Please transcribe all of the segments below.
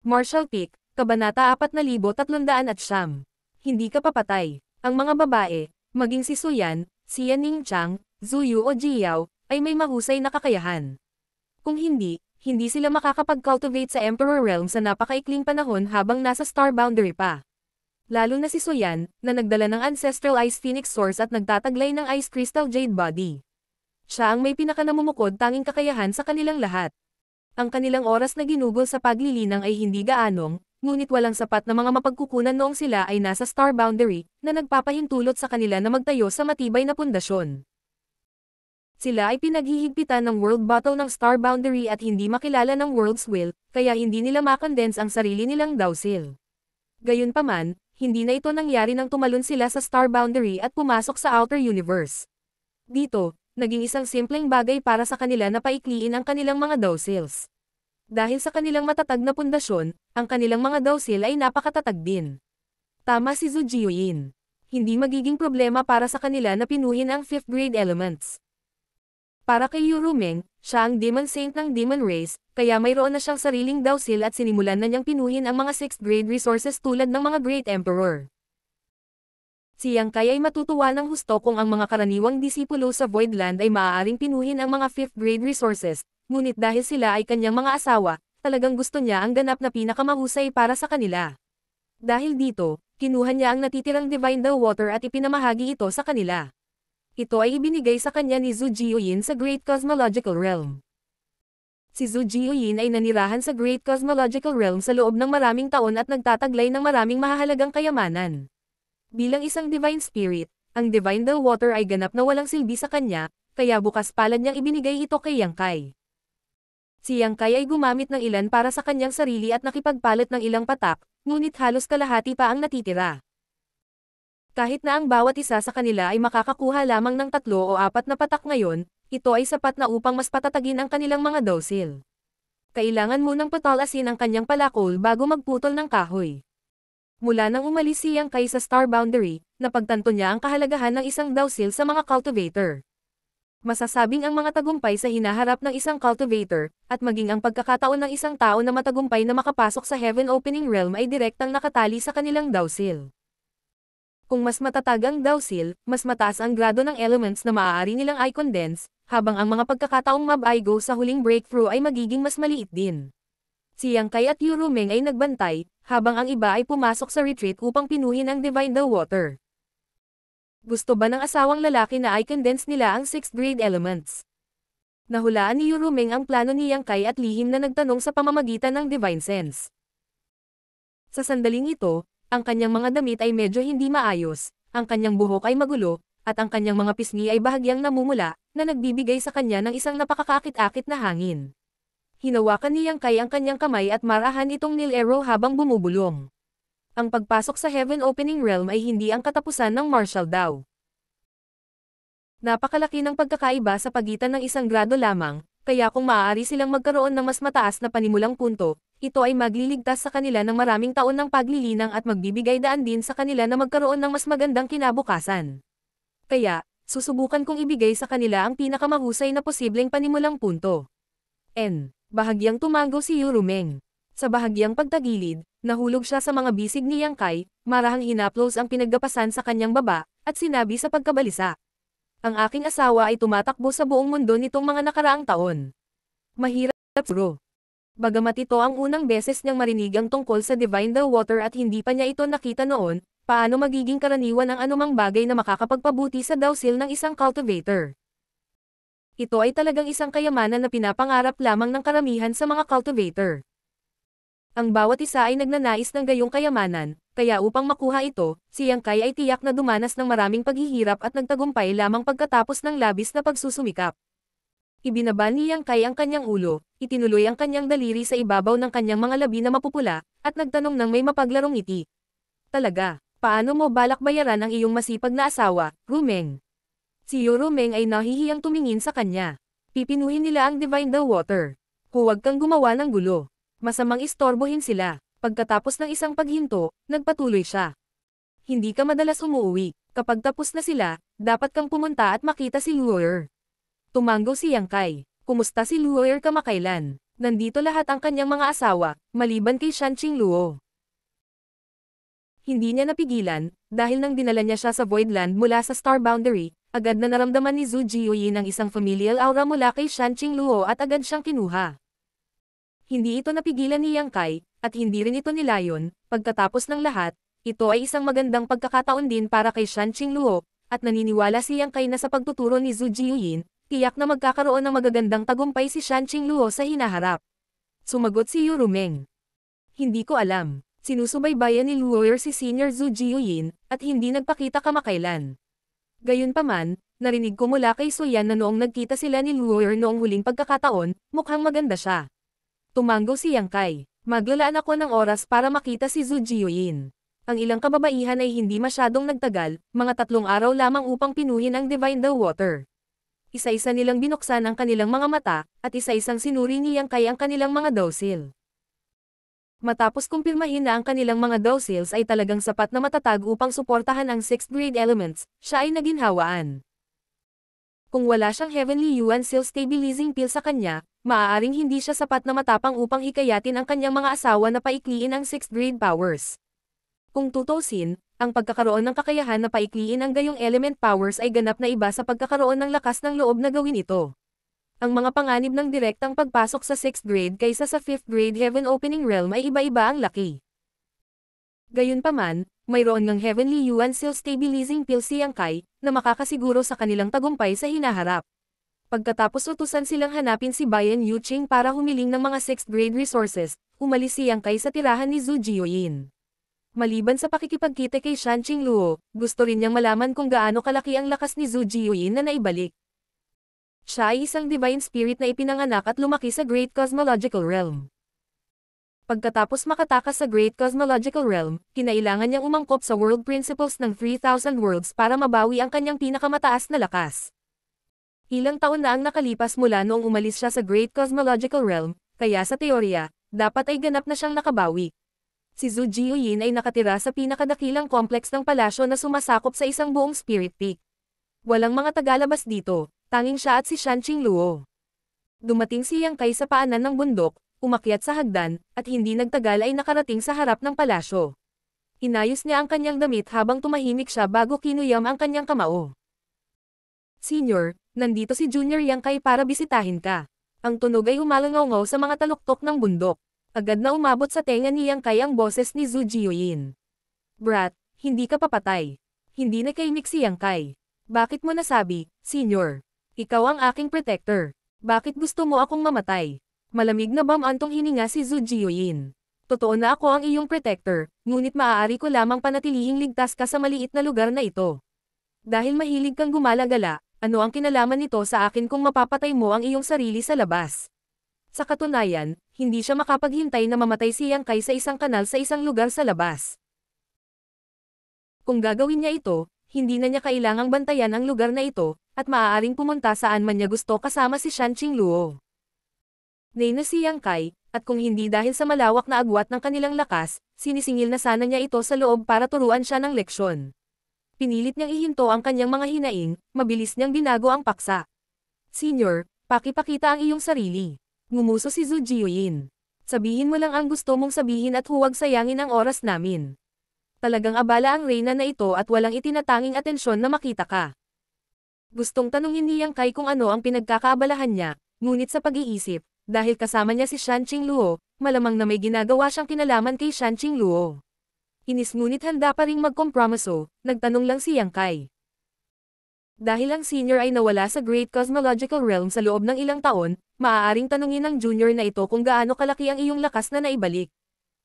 Marshall Peak, Kabanata 4309. Hindi ka papatay. Ang mga babae, maging si Suyan, si Yaning Chang, Zuyu o Jiao, ay may mahusay na kakayahan. Kung hindi, hindi sila makakapag-cultivate sa Emperor Realm sa napakaikling panahon habang nasa Star Boundary pa. Lalo na si Suyan, na nagdala ng Ancestral Ice Phoenix Source at nagtataglay ng Ice Crystal Jade Body. Siya ang may pinakanamumukod tanging kakayahan sa kanilang lahat. Ang kanilang oras na ginugol sa paglilinang ay hindi gaanong, ngunit walang sapat na mga mapagkukunan noong sila ay nasa Star Boundary, na nagpapahintulot sa kanila na magtayo sa matibay na pundasyon. Sila ay pinaghihigpitan ng World Battle ng Star Boundary at hindi makilala ng World's Will, kaya hindi nila makondense ang sarili nilang Dowsil. Gayunpaman, hindi na ito nangyari nang tumalon sila sa Star Boundary at pumasok sa Outer Universe. Dito, naging isang simpleng bagay para sa kanila na paikliin ang kanilang mga Dowsils. Dahil sa kanilang matatag na pundasyon, ang kanilang mga Dowsil ay napakatatag din. Tama si Zhu Jiuyin. Hindi magiging problema para sa kanila na pinuhin ang 5th grade elements. Para kay Yu Rumeng, siya ang Demon Saint ng Demon Race, kaya mayroon na siyang sariling Dowsil at sinimulan na niyang pinuhin ang mga 6th grade resources tulad ng mga Great Emperor. Si Yang Kai ay matutuwa ng husto kung ang mga karaniwang disipulo sa Voidland ay maaaring pinuhin ang mga 5th grade resources, ngunit dahil sila ay kanyang mga asawa, talagang gusto niya ang ganap na pinakamahusay para sa kanila. Dahil dito, kinuha niya ang natitirang Divine Daw Water at ipinamahagi ito sa kanila. Ito ay ibinigay sa kanya ni Zhu Jiuyin sa Great Cosmological Realm. Si Zhu Jiuyin ay nanirahan sa Great Cosmological Realm sa loob ng maraming taon at nagtataglay ng maraming mahahalagang kayamanan. Bilang isang Divine Spirit, ang Divine Daw Water ay ganap na walang silbi sa kanya, kaya bukas palad niyang ibinigay ito kay Yang Kai. Si Yang Kai ay gumamit ng ilan para sa kanyang sarili at nakipagpalit ng ilang patak, ngunit halos kalahati pa ang natitira. Kahit na ang bawat isa sa kanila ay makakakuha lamang ng 3 o 4 na patak ngayon, ito ay sapat na upang mas patatagin ang kanilang mga Dowsil. Kailangan munang patalasin ang kanyang palakol bago magputol ng kahoy. Mula nang umalis si Yang Kai sa Star Boundary, napagtanto niya ang kahalagahan ng isang Dowsil sa mga cultivator. Masasabing ang mga tagumpay sa hinaharap ng isang cultivator, at maging ang pagkakataon ng isang tao na matagumpay na makapasok sa Heaven Opening Realm ay direktang nakatali sa kanilang Dowsil. Kung mas matatag ang Dowsil, mas mataas ang grado ng elements na maaari nilang i-condense, habang ang mga pagkakataong mab-i-go sa huling breakthrough ay magiging mas maliit din. Si Yang Kai at Yu Rumeng ay nagbantay, habang ang iba ay pumasok sa retreat upang pinuhin ang Divine Daw Water. Gusto ba ng asawang lalaki na i-condense nila ang 6th grade elements? Nahulaan ni Yu Rumeng ang plano ni Yang Kai at lihim na nagtanong sa pamamagitan ng Divine Sense. Sa sandaling ito, ang kanyang mga damit ay medyo hindi maayos, ang kanyang buhok ay magulo, at ang kanyang mga pisngi ay bahagyang namumula, na nagbibigay sa kanya ng isang napakakaakit-akit na hangin. Hinawakan ni Yang Kai ang kanyang kamay at marahan itong Nil Arrow habang bumubulong. Ang pagpasok sa Heaven Opening Realm ay hindi ang katapusan ng martial daw. Napakalaki ng pagkakaiba sa pagitan ng isang grado lamang, kaya kung maaari silang magkaroon ng mas mataas na panimulang punto, ito ay magliligtas sa kanila ng maraming taon ng paglilinang at magbibigay daan din sa kanila na magkaroon ng mas magandang kinabukasan. Kaya, susubukan kong ibigay sa kanila ang pinakamahusay na posibleng panimulang punto. Bahagyang tumango si Yu Rumeng. Sa bahagyang pagtagilid, nahulog siya sa mga bisig ni Yang Kai, marahang hinaplos ang pinaggapasan sa kanyang baba, at sinabi sa pagkabalisa. Ang aking asawa ay tumatakbo sa buong mundo nitong mga nakaraang taon. Mahirap siguro. Bagamat ito ang unang beses niyang marinig ang tungkol sa Divine Daw Water at hindi pa niya ito nakita noon, paano magiging karaniwan ang anumang bagay na makakapagpabuti sa Dowsil ng isang cultivator? Ito ay talagang isang kayamanan na pinapangarap lamang ng karamihan sa mga cultivator. Ang bawat isa ay nagnanais ng gayong kayamanan, kaya upang makuha ito, si Yang Kai ay tiyak na dumanas ng maraming paghihirap at nagtagumpay lamang pagkatapos ng labis na pagsusumikap. Ibinaba ni Yang Kai ang kanyang ulo, itinuloy ang kanyang daliri sa ibabaw ng kanyang mga labi na mapupula, at nagtanong ng may mapaglarong ngiti. Talaga, paano mo balak bayaran ang iyong masipag na asawa, Rumeng? Si Yu Rumeng ay nahihiyang tumingin sa kanya. Pipinuhin nila ang Divine Daw Water. Huwag kang gumawa ng gulo. Masamang istorbohin sila. Pagkatapos ng isang paghinto, nagpatuloy siya. Hindi ka madalas umuwi. Kapag tapos na sila, dapat kang pumunta at makita si Luoyer. Tumango si Yang Kai. Kumusta si Luoyer kamakailan? Nandito lahat ang kanyang mga asawa, maliban kay Shan Qingluo. Hindi niya napigilan, dahil nang dinala niya siya sa Voidland mula sa Star Boundary, agad na naramdaman ni Zhu Jiuyin ang isang familial aura mula kay Shan Qingluo at agad siyang kinuha. Hindi ito napigilan ni Yang Kai, at hindi rin ito nilayon. Pagkatapos ng lahat, ito ay isang magandang pagkakataon din para kay Shan Qingluo, at naniniwala si Yang Kai na sa pagtuturo ni Zhu Jiuyin, tiyak na magkakaroon ng magagandang tagumpay si Shan Qingluo sa hinaharap. Sumagot si Yu Rumeng. Hindi ko alam. Sinusubaybayan ni Luoyer si Senior Zhu Jiuyin, at hindi nagpakita kamakailan. Gayunpaman, narinig ko mula kay Suyan na noong nagkita sila ni Luoyer noong huling pagkakataon, mukhang maganda siya. Tumango si Yang Kai. Maglalaan ako ng oras para makita si Zhu Jiuyin. Ang ilang kababaihan ay hindi masyadong nagtagal, mga 3 araw lamang upang pinuhin ang Divine the Water. Isa-isa nilang binuksan ang kanilang mga mata, at isa-isang sinuri ni Yang Kai ang kanilang mga docile. Matapos kumpirmahin na ang kanilang mga dociles ay talagang sapat na matatag upang suportahan ang 6th grade elements, siya ay naginhawaan. Kung wala siyang Heavenly Yuan Seal Stabilizing Pill sa kanya, maaaring hindi siya sapat na matapang upang hikayatin ang kanyang mga asawa na paikliin ang 6th grade powers. Kung tutusin, ang pagkakaroon ng kakayahan na paikliin ang gayong element powers ay ganap na iba sa pagkakaroon ng lakas ng loob na gawin ito. Ang mga panganib ng direktang pagpasok sa 6th grade kaysa sa 5th grade Heaven Opening Realm ay iba-iba ang laki. Gayunpaman, mayroon ng Heavenly Yuan Seal Stabilizing Pill si Yang Kai, na makakasiguro sa kanilang tagumpay sa hinaharap. Pagkatapos utusan silang hanapin si Bayan Yuqing para humiling ng mga 6th grade resources, umalis si Yang Kai sa tirahan ni Zhu Jiuyin. Maliban sa pakikipagkita kay Shan Qingluo, gusto rin niyang malaman kung gaano kalaki ang lakas ni Zhu Jiuyin na naibalik. Siya ay isang divine spirit na ipinanganak at lumaki sa Great Cosmological Realm. Pagkatapos makatakas sa Great Cosmological Realm, kinailangan niyang umangkop sa World Principles ng 3,000 Worlds para mabawi ang kanyang pinakamataas na lakas. Ilang taon na ang nakalipas mula noong umalis siya sa Great Cosmological Realm, kaya sa teorya, dapat ay ganap na siyang nakabawi. Si Zhu Jiuyin ay nakatira sa pinakadakilang complex ng palasyo na sumasakop sa isang buong Spirit Peak. Walang mga tagalabas dito. Tanging siya at si Shan Qingluo. Dumating si Yang Kai sa paanan ng bundok, umakyat sa hagdan, at hindi nagtagal ay nakarating sa harap ng palasyo. Inayos niya ang kanyang damit habang tumahimik siya bago kinuyam ang kanyang kamao. Senior, nandito si Junior Yang Kai para bisitahin ka. Ang tunog ay umalangaw sa mga taluktok ng bundok. Agad na umabot sa tenga ni Yang Kai ang boses ni Zhu Jiuyin. Brat, hindi ka papatay. Hindi nakaimik si Yang Kai. Bakit mo nasabi, Senior? Ikaw ang aking protector. Bakit gusto mo akong mamatay? Malamig na bamantong hininga si Zhu Jiuyin. Totoo na ako ang iyong protector, ngunit maaari ko lamang panatilihing ligtas ka sa maliit na lugar na ito. Dahil mahilig kang gumala-gala, ano ang kinalaman nito sa akin kung mapapatay mo ang iyong sarili sa labas? Sa katunayan, hindi siya makapaghintay na mamatay si Yang Kai sa isang kanal sa isang lugar sa labas. Kung gagawin niya ito, hindi na niya kailangang bantayan ang lugar na ito, at maaaring pumunta saan man niya gusto kasama si Shan Qingluo. Nayna si Yang Kai, at kung hindi dahil sa malawak na agwat ng kanilang lakas, sinisingil na sana niya ito sa loob para turuan siya ng leksyon. Pinilit niyang ihinto ang kanyang mga hinaing, mabilis niyang binago ang paksa. Senior, pakipakita ang iyong sarili. Ngumuso si Zhu Jiuyin. Sabihin mo lang ang gusto mong sabihin at huwag sayangin ang oras namin. Talagang abala ang reyna na ito at walang itinatanging atensyon na makita ka. Gustong tanungin ni Yang Kai kung ano ang pinagkakaabalahan niya, ngunit sa pag-iisip, dahil kasama niya si Shan Qingluo, malamang na may ginagawa siyang kinalaman kay Shan Qingluo. Inis ngunit handa pa ring magkompromiso, nagtanong lang si Yang Kai. Dahil ang senior ay nawala sa Great Cosmological Realm sa loob ng ilang taon, maaaring tanungin ng junior na ito kung gaano kalaki ang iyong lakas na naibalik.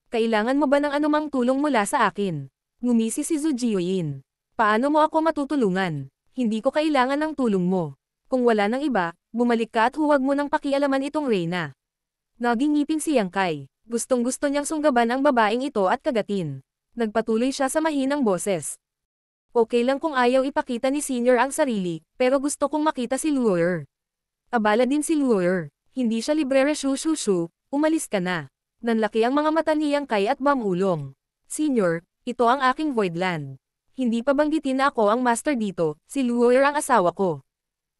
Kailangan mo ba ng anumang tulong mula sa akin? Ngumisi si Zhu Jiuyin. Paano mo ako matutulungan? Hindi ko kailangan ng tulong mo. Kung wala ng iba, bumalik ka at huwag mo nang pakialaman itong reyna. Naging ngipin si Yang Kai. Gustong-gusto niyang sunggaban ang babaeng ito at kagatin. Nagpatuloy siya sa mahinang boses. Okay lang kung ayaw ipakita ni Senior ang sarili, pero gusto kong makita si Luoyer. Abala din si Luoyer. Hindi siya librere shu, umalis ka na. Nanlaki ang mga mata ni Yang Kai at mamulong. Senior, ito ang aking Voidland. Hindi pa banggitin na ako ang master dito, si Luoyer ang asawa ko.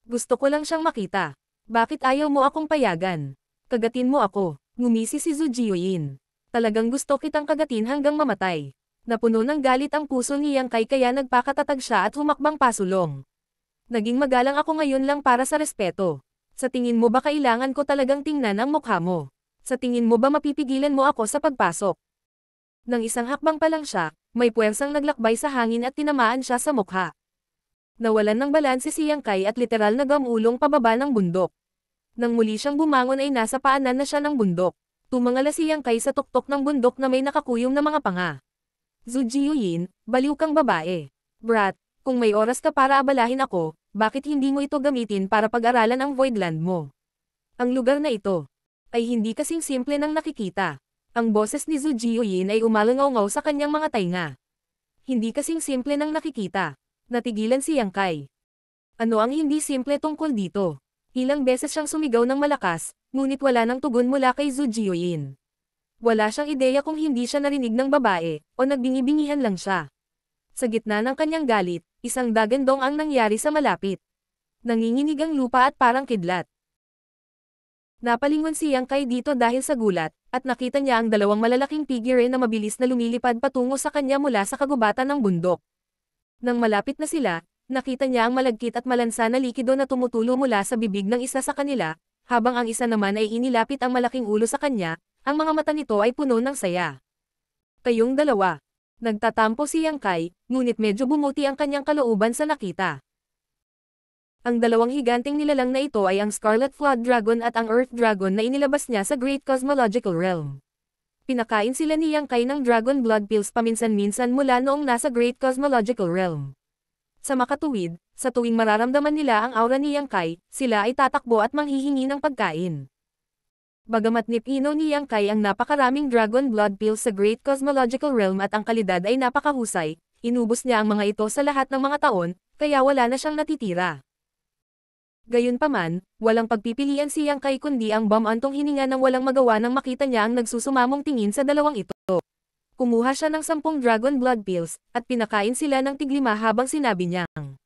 Gusto ko lang siyang makita. Bakit ayaw mo akong payagan? Kagatin mo ako, ngumisi si Zhu Jiuyin. Talagang gusto kitang kagatin hanggang mamatay. Napuno ng galit ang puso ni Yang Kai kaya nagpakatatag siya at humakbang pasulong. Naging magalang ako ngayon lang para sa respeto. Sa tingin mo ba kailangan ko talagang tingnan ang mukha mo? Sa tingin mo ba mapipigilan mo ako sa pagpasok? Nang isang hakbang pa lang siya, may puwersang naglakbay sa hangin at tinamaan siya sa mukha. Nawalan ng balanse si Yang Kai at literal na gamulong pababa ng bundok. Nang muli siyang bumangon ay nasa paanan na siya ng bundok. Tumangala si Yang Kai sa tuktok ng bundok na may nakakuyong na mga panga. Zhu Jiuyin, baliw kang babae. Brat, kung may oras ka para abalahin ako, bakit hindi mo ito gamitin para pag-aralan ang Voidland mo? Ang lugar na ito ay hindi kasing simple nang nakikita. Ang boses ni Zhu Jiuyin ay umalangaw sa kanyang mga tainga. Hindi kasing simple nang nakikita. Natigilan si Yang Kai. Ano ang hindi simple tungkol dito? Ilang beses siyang sumigaw ng malakas, ngunit wala nang tugon mula kay Zhu Jiuyin. Wala siyang ideya kung hindi siya narinig ng babae, o nagbingi-bingihan lang siya. Sa gitna ng kanyang galit, isang dagandong ang nangyari sa malapit. Nanginginig ang lupa at parang kidlat. Napalingon si Yang Kai dito dahil sa gulat, at nakita niya ang dalawang malalaking figure na mabilis na lumilipad patungo sa kanya mula sa kagubatan ng bundok. Nang malapit na sila, nakita niya ang malagkit at malansa na likido na tumutulo mula sa bibig ng isa sa kanila, habang ang isa naman ay inilapit ang malaking ulo sa kanya, ang mga mata nito ay puno ng saya. Kayong dalawa. Nagtatampo si Yang Kai, ngunit medyo bumuti ang kanyang kalooban sa nakita. Ang dalawang higanting nilalang na ito ay ang Scarlet Flood Dragon at ang Earth Dragon na inilabas niya sa Great Cosmological Realm. Pinakain sila ni Yang Kai ng Dragon Blood Pills paminsan-minsan mula noong nasa Great Cosmological Realm. Sa makatuwid, sa tuwing mararamdaman nila ang aura ni Yang Kai, sila ay tatakbo at manghihingi ng pagkain. Bagamat nipino ni Yang Kai ang napakaraming Dragon Blood Pills sa Great Cosmological Realm at ang kalidad ay napakahusay, inubos niya ang mga ito sa lahat ng mga taon, kaya wala na siyang natitira. Gayunpaman, walang pagpipilian si Yang Kai kundi ang bamantong hininga nang walang magawa nang makita niya ang nagsusumamong tingin sa dalawang ito. Kumuha siya ng 10 Dragon Blood Pills, at pinakain sila ng tig-5 habang sinabi niyang,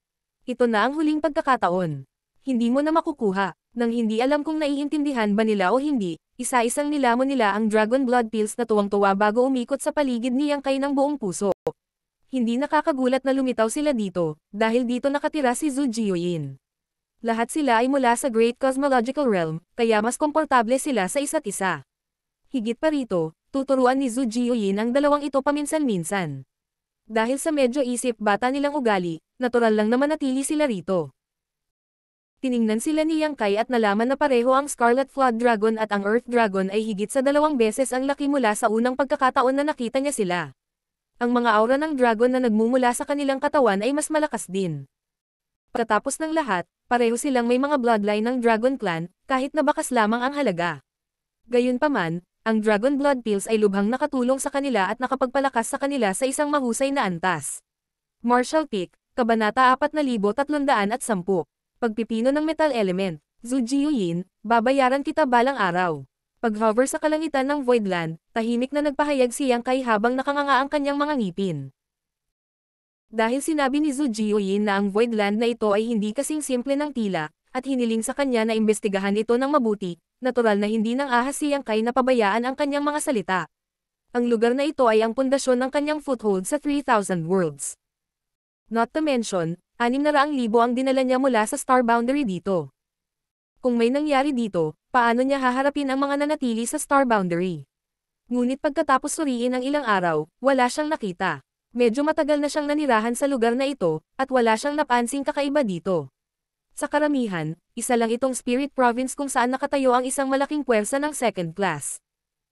"Ito na ang huling pagkakataon. Hindi mo na makukuha." Nang hindi alam kung naiintindihan ba nila o hindi, isa-isang nilamon nila ang Dragon Blood Pills na tuwang-tuwa bago umikot sa paligid ni Yang Kai ng buong puso. Hindi nakakagulat na lumitaw sila dito, dahil dito nakatira si Zhu Jiuyin. Lahat sila ay mula sa Great Cosmological Realm, kaya mas komportable sila sa isa't isa. Higit pa rito, tuturuan ni Zhu Jiuyin ang dalawang ito paminsan-minsan. Dahil sa medyo isip bata nilang ugali, natural lang na manatili sila rito. Tiningnan sila ni Yang Kai at nalaman na pareho ang Scarlet Flood Dragon at ang Earth Dragon ay higit sa 2 beses ang laki mula sa unang pagkakataon na nakita niya sila. Ang mga aura ng dragon na nagmumula sa kanilang katawan ay mas malakas din. Pagkatapos ng lahat, pareho silang may mga bloodline ng Dragon Clan, kahit na bakas lamang ang halaga. Gayunpaman, ang Dragon Blood Pills ay lubhang nakatulong sa kanila at nakapagpalakas sa kanila sa isang mahusay na antas. Martial Peak, Kabanata 4310. Pagpipino ng Metal Element. Zhu Jiuyin, babayaran kita balang araw. Pag-hover sa kalangitan ng Voidland, tahimik na nagpahayag si Yang Kai habang nakanganga ang kanyang mga ngipin. Dahil sinabi ni Zhu Jiuyin na ang Voidland na ito ay hindi kasing simple ng tila, at hiniling sa kanya na imbestigahan ito ng mabuti, natural na hindi nang ahas si Yang Kai na pabayaan ang kanyang mga salita. Ang lugar na ito ay ang pundasyon ng kanyang foothold sa 3,000 worlds. Not to mention, 600,000 ang dinala niya mula sa Star Boundary dito. Kung may nangyari dito, paano niya haharapin ang mga nanatili sa Star Boundary? Ngunit pagkatapos suriin ang ilang araw, wala siyang nakita. Medyo matagal na siyang nanirahan sa lugar na ito, at wala siyang napansing kakaiba dito. Sa karamihan, isa lang itong Spirit Province kung saan nakatayo ang isang malaking puwersa ng second class.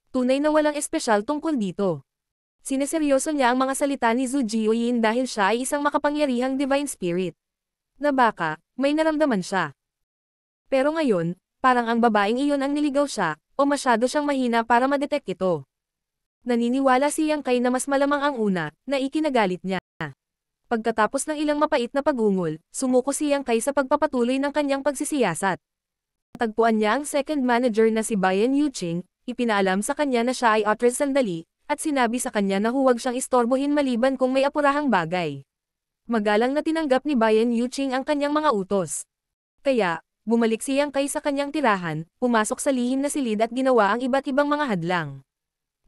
Tunay na walang espesyal tungkol dito. Sineseryoso niya ang mga salita ni Zhu Jiuyin dahil siya ay isang makapangyarihang Divine Spirit. Na baka, may naramdaman siya. Pero ngayon, parang ang babaeng iyon ang niligaw siya, o masyado siyang mahina para madetect ito. Naniniwala si Yang Kai na mas malamang ang una, na ikinagalit niya. Pagkatapos ng ilang mapait na pagungol, sumuko si Yang Kai sa pagpapatuloy ng kanyang pagsisiyasat. Tagpuan niya ang second manager na si Bayan Yuqing, ipinaalam sa kanya na siya ay otres sandali, at sinabi sa kanya na huwag siyang istorbohin maliban kung may apurahang bagay. Magalang na tinanggap ni Bayan Yuqing ang kanyang mga utos. Kaya, bumalik si Yang Kai sa kanyang tirahan, pumasok sa lihim na silid at ginawa ang iba't ibang mga hadlang.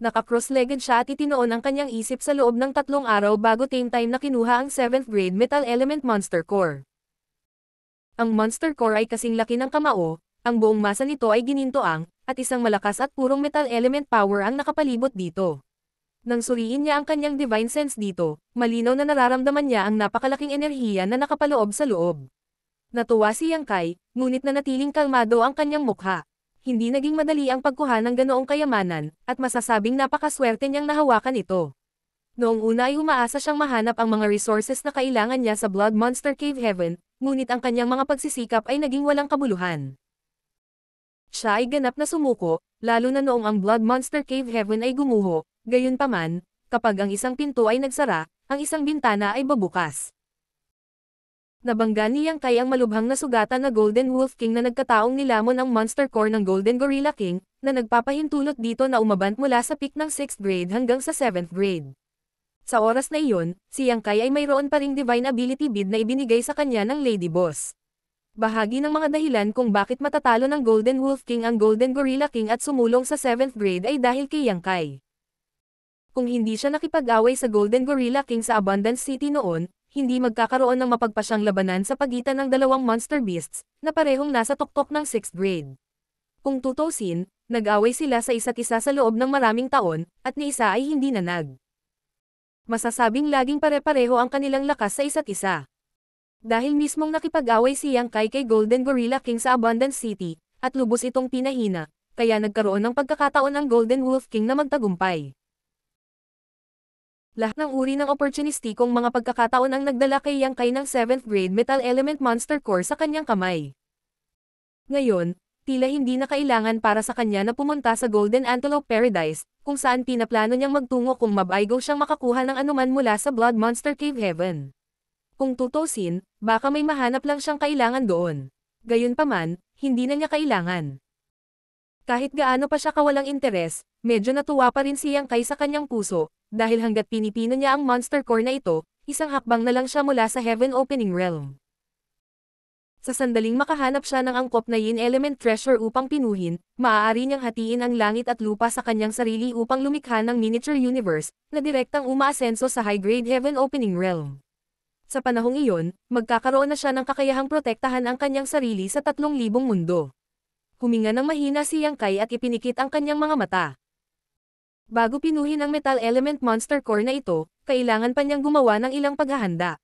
Naka-cross-legged siya at itinoon ang kanyang isip sa loob ng 3 araw bago time na kinuha ang 7th grade Metal Element Monster Core. Ang Monster Core ay kasing laki ng kamao, ang buong masa nito ay ginintoang, at isang malakas at purong Metal Element power ang nakapalibot dito. Nang suriin niya ang kanyang Divine Sense dito, malinaw na nararamdaman niya ang napakalaking enerhiya na nakapaloob sa loob. Natuwa si Yang Kai, ngunit nanatiling kalmado ang kanyang mukha. Hindi naging madali ang pagkuha ng ganoong kayamanan, at masasabing napakaswerte niyang nahawakan ito. Noong una ay umaasa siyang mahanap ang mga resources na kailangan niya sa Blood Monster Cave Heaven, ngunit ang kanyang mga pagsisikap ay naging walang kabuluhan. Siya ay ganap na sumuko, lalo na noong ang Blood Monster Cave Heaven ay gumuho, gayunpaman, kapag ang isang pinto ay nagsara, ang isang bintana ay babukas. Nabangga ni Yang Kai ang malubhang na sugatan na Golden Wolf King na nagkataong nilamon ang Monster Core ng Golden Gorilla King, na nagpapahintulot dito na umabant mula sa peak ng 6th grade hanggang sa 7th grade. Sa oras na iyon, si Yang Kai ay mayroon pa ring Divine Ability Bead na ibinigay sa kanya ng Lady Boss. Bahagi ng mga dahilan kung bakit matatalo ng Golden Wolf King ang Golden Gorilla King at sumulong sa 7th grade ay dahil kay Yang Kai. Kung hindi siya nakipag-away sa Golden Gorilla King sa Abundance City noon, hindi magkakaroon ng mapagpasyang labanan sa pagitan ng dalawang monster beasts, na parehong nasa tuktok ng 6th grade. Kung tutusin, nag-away sila sa isa't isa sa loob ng maraming taon, at ni isa ay hindi nanag. Masasabing laging pare-pareho ang kanilang lakas sa isa't isa. Dahil mismong nakipag-away si Yang Kai kay Golden Gorilla King sa Abundance City, at lubos itong pinahina, kaya nagkaroon ng pagkakataon ang Golden Wolf King na magtagumpay. Lahat ng uri ng opportunistikong mga pagkakataon ang nagdala kay Yang Kai ng 7th grade Metal Element Monster Core sa kanyang kamay. Ngayon, tila hindi na kailangan para sa kanya na pumunta sa Golden Antelope Paradise, kung saan pinaplano niyang magtungo kung mabaigaw siyang makakuha ng anuman mula sa Blood Monster Cave Heaven. Kung tutusin, baka may mahanap lang siyang kailangan doon. Gayunpaman, hindi na niya kailangan. Kahit gaano pa siya kawalang interes, medyo natuwa pa rin si Yang Kai sa kanyang puso, dahil hanggat pinipino niya ang Monster Core na ito, isang hakbang na lang siya mula sa Heaven Opening Realm. Sa sandaling makahanap siya ng angkop na Yin Element Treasure upang pinuhin, maaari niyang hatiin ang langit at lupa sa kanyang sarili upang lumikha ng miniature universe, na direktang umaasenso sa high-grade Heaven Opening Realm. Sa panahong iyon, magkakaroon na siya ng kakayahang protektahan ang kanyang sarili sa 3,000 mundo. Huminga ng mahina si Yang Kai at ipinikit ang kanyang mga mata. Bago pinuhin ang Metal Element Monster Core na ito, kailangan pa niyang gumawa ng ilang paghahanda.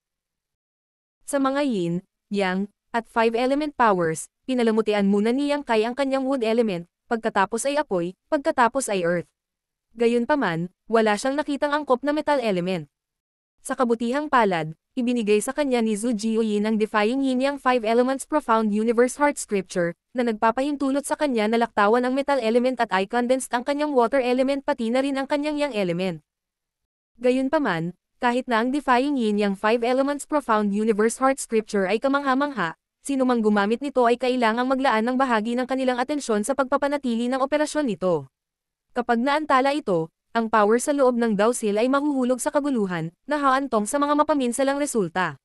Sa mga Yin, Yang, at 5 element powers, pinalamutian muna ni Yang Kai ang kanyang wood element, pagkatapos ay apoy, pagkatapos ay earth. Gayunpaman, wala siyang nakitang angkop na metal element. Sa kabutihang palad, ibinigay sa kanya ni Zhu Jiuyin ang Defying Yin Yang 5 Elements Profound Universe Heart Scripture, na nagpapahintulot sa kanya na laktawan ang metal element at i-condensed ang kanyang water element pati na rin ang kanyang Yang element. Gayunpaman, kahit na ang Defying Yin Yang 5 Elements Profound Universe Heart Scripture ay kamangha-mangha, sinumang gumamit nito ay kailangang maglaan ng bahagi ng kanilang atensyon sa pagpapanatili ng operasyon nito. Kapag naantala ito, ang power sa loob ng Dowsil ay mahuhulog sa kaguluhan, na haantong sa mga mapaminsalang resulta.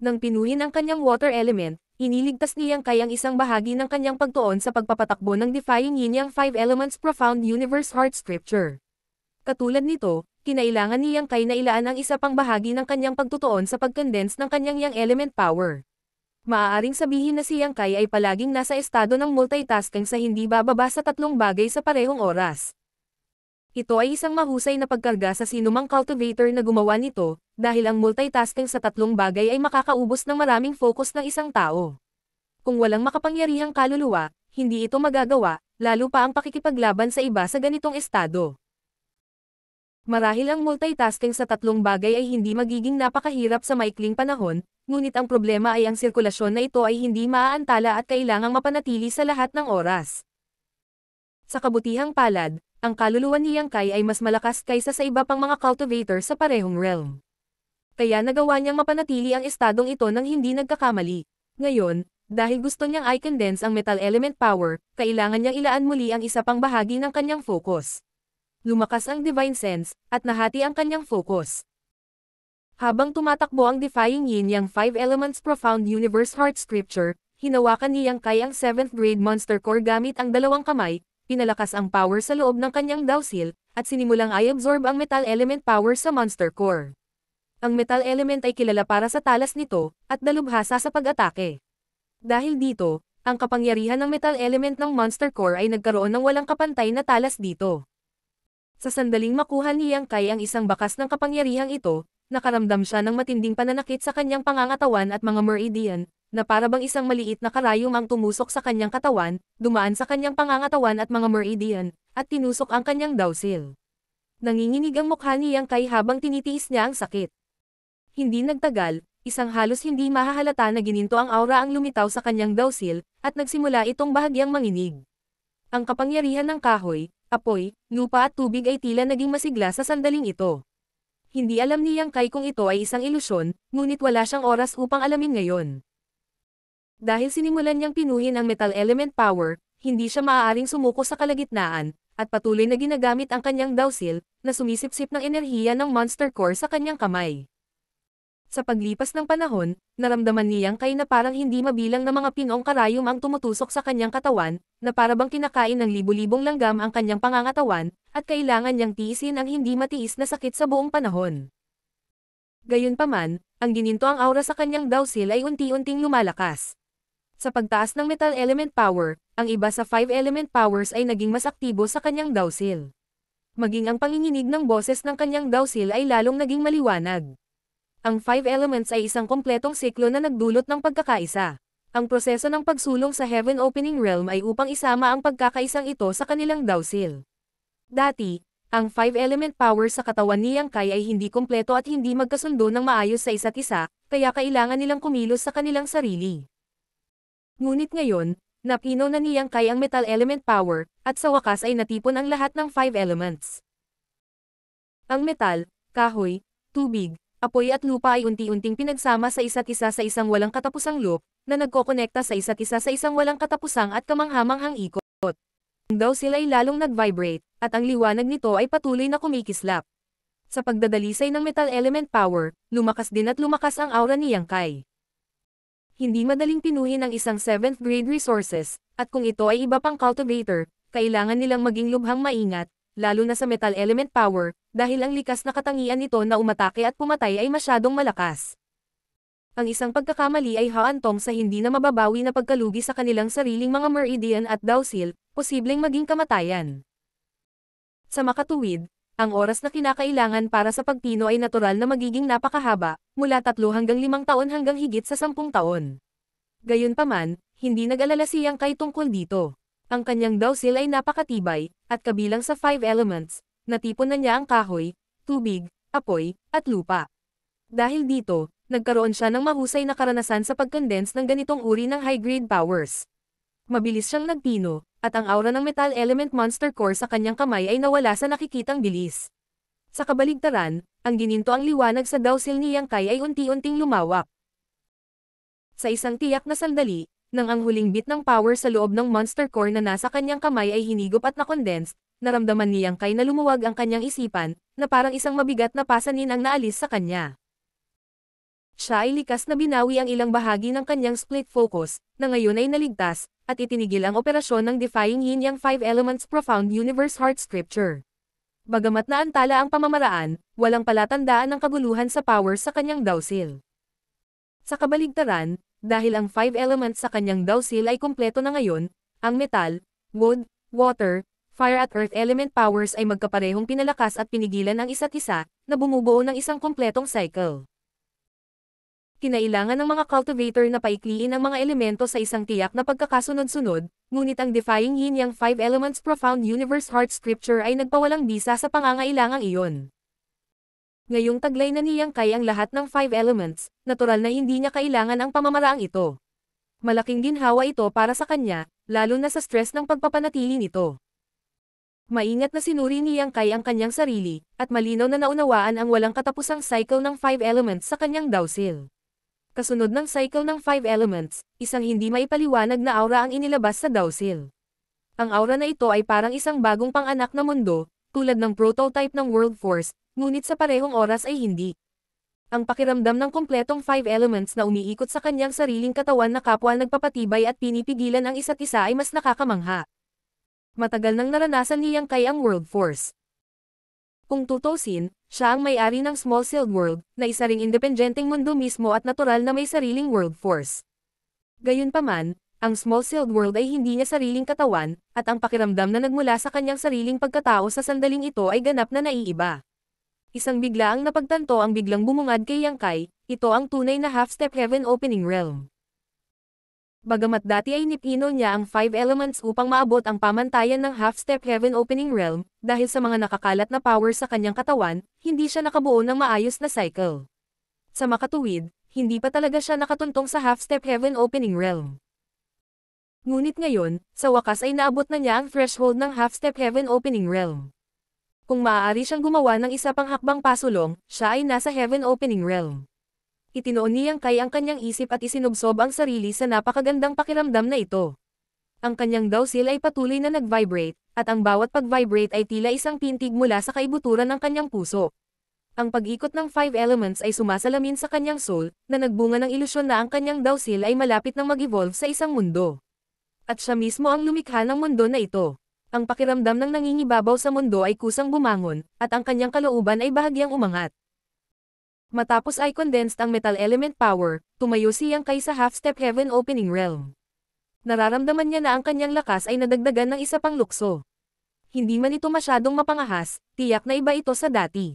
Nang pinuhin ang kanyang water element, iniligtas ni Yang Kai ang isang bahagi ng kanyang pagtuon sa pagpapatakbo ng Defying Yin Yang 5 Elements Profound Universe Heart Scripture. Katulad nito, kinailangan ni Yang Kai na ilaan ang isa pang bahagi ng kanyang pagtutuon sa pag-condense ng kanyang Yang element power. Maaaring sabihin na si Yang Kai ay palaging nasa estado ng multitasking sa hindi bababa sa 3 bagay sa parehong oras. Ito ay isang mahusay na pagkarga sa sinumang cultivator na gumawa nito, dahil ang multitasking sa 3 bagay ay makakaubos ng maraming focus ng isang tao. Kung walang makapangyarihang kaluluwa, hindi ito magagawa, lalo pa ang pakikipaglaban sa iba sa ganitong estado. Marahil ang multitasking sa 3 bagay ay hindi magiging napakahirap sa maikling panahon, ngunit ang problema ay ang sirkulasyon na ito ay hindi maaantala at kailangang mapanatili sa lahat ng oras. Sa kabutihang palad, ang kaluluwa ni Yang Kai ay mas malakas kaysa sa iba pang mga cultivator sa parehong realm. Kaya nagawa niyang mapanatili ang estadong ito nang hindi nagkakamali. Ngayon, dahil gusto niyang i-condense ang metal element power, kailangan niyang ilaan muli ang isa pang bahagi ng kanyang focus. Lumakas ang Divine Sense, at nahati ang kanyang focus. Habang tumatakbo ang Defying Yin Yang 5 Elements Profound Universe Heart Scripture, hinawakan ni Yang Kai ang 7th grade monster core gamit ang dalawang kamay, pinalakas ang power sa loob ng kanyang Dowsil, at sinimulang i-absorb ang metal element power sa monster core. Ang metal element ay kilala para sa talas nito, at dalubhasa sa pag-atake. Dahil dito, ang kapangyarihan ng metal element ng monster core ay nagkaroon ng walang kapantay na talas dito. Sa sandaling makuha ni Yang Kai ang isang bakas ng kapangyarihang ito, nakaramdam siya ng matinding pananakit sa kanyang pangangatawan at mga meridian, na para bang isang maliit na karayom ang tumusok sa kanyang katawan, dumaan sa kanyang pangangatawan at mga meridian, at tinusok ang kanyang Dowsil. Nanginginig ang mukha ni Yang Kai habang tinitiis niya ang sakit. Hindi nagtagal, isang halos hindi mahahalata na gininto ang aura ang lumitaw sa kanyang Dowsil, at nagsimula itong bahagyang manginig. Ang kapangyarihan ng kahoy, apoy, lupa at tubig ay tila naging masigla sa sandaling ito. Hindi alam ni Yang Kai kung ito ay isang ilusyon, ngunit wala siyang oras upang alamin ngayon. Dahil sinimulan niyang pinuhin ang metal element power, hindi siya maaaring sumuko sa kalagitnaan, at patuloy na ginagamit ang kanyang Dowsil, na sumisipsip ng enerhiya ng monster core sa kanyang kamay. Sa paglipas ng panahon, naramdaman ni Yang Kai na parang hindi mabilang na mga pinong karayom ang tumutusok sa kanyang katawan, na para bang kinakain ng libu-libong langgam ang kanyang pangangatawan, at kailangan niyang tiisin ang hindi matiis na sakit sa buong panahon. Gayunpaman, ang gininto ang aura sa kanyang Dowsil ay unti-unting lumalakas. Sa pagtaas ng metal element power, ang iba sa 5 element powers ay naging mas aktibo sa kanyang Dowsil. Maging ang panginginig ng boses ng kanyang Dowsil ay lalong naging maliwanag. Ang 5 elements ay isang kompletong siklo na nagdulot ng pagkakaisa. Ang proseso ng pagsulong sa Heaven Opening Realm ay upang isama ang pagkakaisang ito sa kanilang Dowsil. Dati, ang 5 element power sa katawan ni Yang Kai ay hindi kompleto at hindi magkasundo ng maayos sa isa't isa, kaya kailangan nilang kumilos sa kanilang sarili. Ngunit ngayon, napino na ni Yang Kai ang metal element power, at sa wakas ay natipon ang lahat ng 5 elements. Ang metal, kahoy, tubig, apoy at lupa ay unti-unting pinagsama sa isa't isa sa isang walang katapusang loop, na nagkokonekta sa isa't isa sa isang walang katapusang at kamanghamanghang ikot. Ang Dowsil ay lalong nag-vibrate, at ang liwanag nito ay patuloy na kumikislap. Sa pagdadalisay ng metal element power, lumakas din at lumakas ang aura ni Yang Kai. Hindi madaling pinuhin ang isang 7th grade resources, at kung ito ay iba pang cultivator, kailangan nilang maging lubhang maingat, lalo na sa metal element power, dahil ang likas na katangian nito na umatake at pumatay ay masyadong malakas. Ang isang pagkakamali ay haantong sa hindi na mababawi na pagkalugi sa kanilang sariling mga meridian at Dowsil, posibleng maging kamatayan. Sa makatuwid, ang oras na kinakailangan para sa pagpino ay natural na magiging napakahaba, mula 3 hanggang 5 taon hanggang higit sa 10 taon. Gayunpaman, hindi nag-alala si Yang Kai tungkol dito. Ang kanyang Dowsil ay napakatibay, at kabilang sa 5 elements, natipon na niya ang kahoy, tubig, apoy, at lupa. Dahil dito, nagkaroon siya ng mahusay na karanasan sa pag-condense ng ganitong uri ng high-grade powers. Mabilis siyang nagpino, at ang aura ng metal element monster core sa kanyang kamay ay nawala sa nakikitang bilis. Sa kabaligtaran, ang gininto ang liwanag sa Dowsil ni Yang Kai ay unti-unting lumawak. Sa isang tiyak na sandali, nang ang huling bit ng power sa loob ng monster core na nasa kanyang kamay ay hinigop at na-condense, naramdaman ni Yang Kai na lumuwag ang kanyang isipan, na parang isang mabigat na pasanin ang naalis sa kanya. Siya ay likas na binawi ang ilang bahagi ng kanyang split focus, na ngayon ay naligtas, at itinigil ang operasyon ng Defying Yin-Yang 5 Elements Profound Universe Heart Scripture. Bagamat naantala ang pamamaraan, walang palatandaan ng kaguluhan sa power sa kanyang Dowsil. Sa kabaligtaran, dahil ang 5 elements sa kanyang Dowsil ay kumpleto na ngayon, ang metal, wood, water, fire at earth element powers ay magkaparehong pinalakas at pinigilan ang isa't isa, na bumubuo ng isang kumpletong cycle. Kinailangan ng mga cultivator na paikliin ang mga elemento sa isang tiyak na pagkakasunod-sunod, ngunit ang Defying Yin-Yang 5 Elements Profound Universe Heart Scripture ay nagpawalang bisa sa pangangailangang iyon. Ngayong taglay na ni Yang Kai ang lahat ng 5 elements, natural na hindi niya kailangan ang pamamaraang ito. Malaking ginhawa ito para sa kanya, lalo na sa stress ng pagpapanatili nito. Maingat na sinuri ni Yang Kai ang kanyang sarili, at malinaw na naunawaan ang walang katapusang cycle ng 5 elements sa kanyang Dowsil. Kasunod ng cycle ng 5 elements, isang hindi maipaliwanag na aura ang inilabas sa Dowsil. Ang aura na ito ay parang isang bagong pang-anak na mundo, tulad ng prototype ng World Force, ngunit sa parehong oras ay hindi. Ang pakiramdam ng kumpletong 5 elements na umiikot sa kanyang sariling katawan na kapwa nagpapatibay at pinipigilan ang isa't isa ay mas nakakamangha. Matagal nang naranasan ni Yang Kai ang World Force. Kung tutusin, siya ang may-ari ng Small Sealed World, na isa ring independenteng mundo mismo at natural na may sariling World Force. Gayunpaman, ang Small Sealed World ay hindi niya sariling katawan, at ang pakiramdam na nagmula sa kanyang sariling pagkatao sa sandaling ito ay ganap na naiiba. Isang biglaang napagtanto ang biglang bumungad kay Yang Kai, ito ang tunay na Half-Step Heaven Opening Realm. Bagamat dati ay nipino niya ang 5 elements upang maabot ang pamantayan ng Half-Step Heaven Opening Realm, dahil sa mga nakakalat na power sa kanyang katawan, hindi siya nakabuo ng maayos na cycle. Sa makatuwid, hindi pa talaga siya nakatuntong sa Half-Step Heaven Opening Realm. Ngunit ngayon, sa wakas ay naabot na niya ang threshold ng Half-Step Heaven Opening Realm. Kung maaari siyang gumawa ng isa pang hakbang pasulong, siya ay nasa Heaven Opening Realm. Itinoon ni Yang Kai ang kanyang isip at isinubsob ang sarili sa napakagandang pakiramdam na ito. Ang kanyang dawsil ay patuloy na nag-vibrate, at ang bawat pag-vibrate ay tila isang pintig mula sa kaibuturan ng kanyang puso. Ang pag-ikot ng 5 elements ay sumasalamin sa kanyang soul, na nagbunga ng ilusyon na ang kanyang dawsil ay malapit nang mag-evolve sa isang mundo. At siya mismo ang lumikha ng mundo na ito. Ang pakiramdam ng nangingibabaw sa mundo ay kusang bumangon, at ang kanyang kalooban ay bahagyang umangat. Matapos ay condensed ang metal element power, tumayo si Yang Kai sa Half-Step Heaven Opening Realm. Nararamdaman niya na ang kanyang lakas ay nadagdagan ng isa pang lukso. Hindi man ito masyadong mapangahas, tiyak na iba ito sa dati.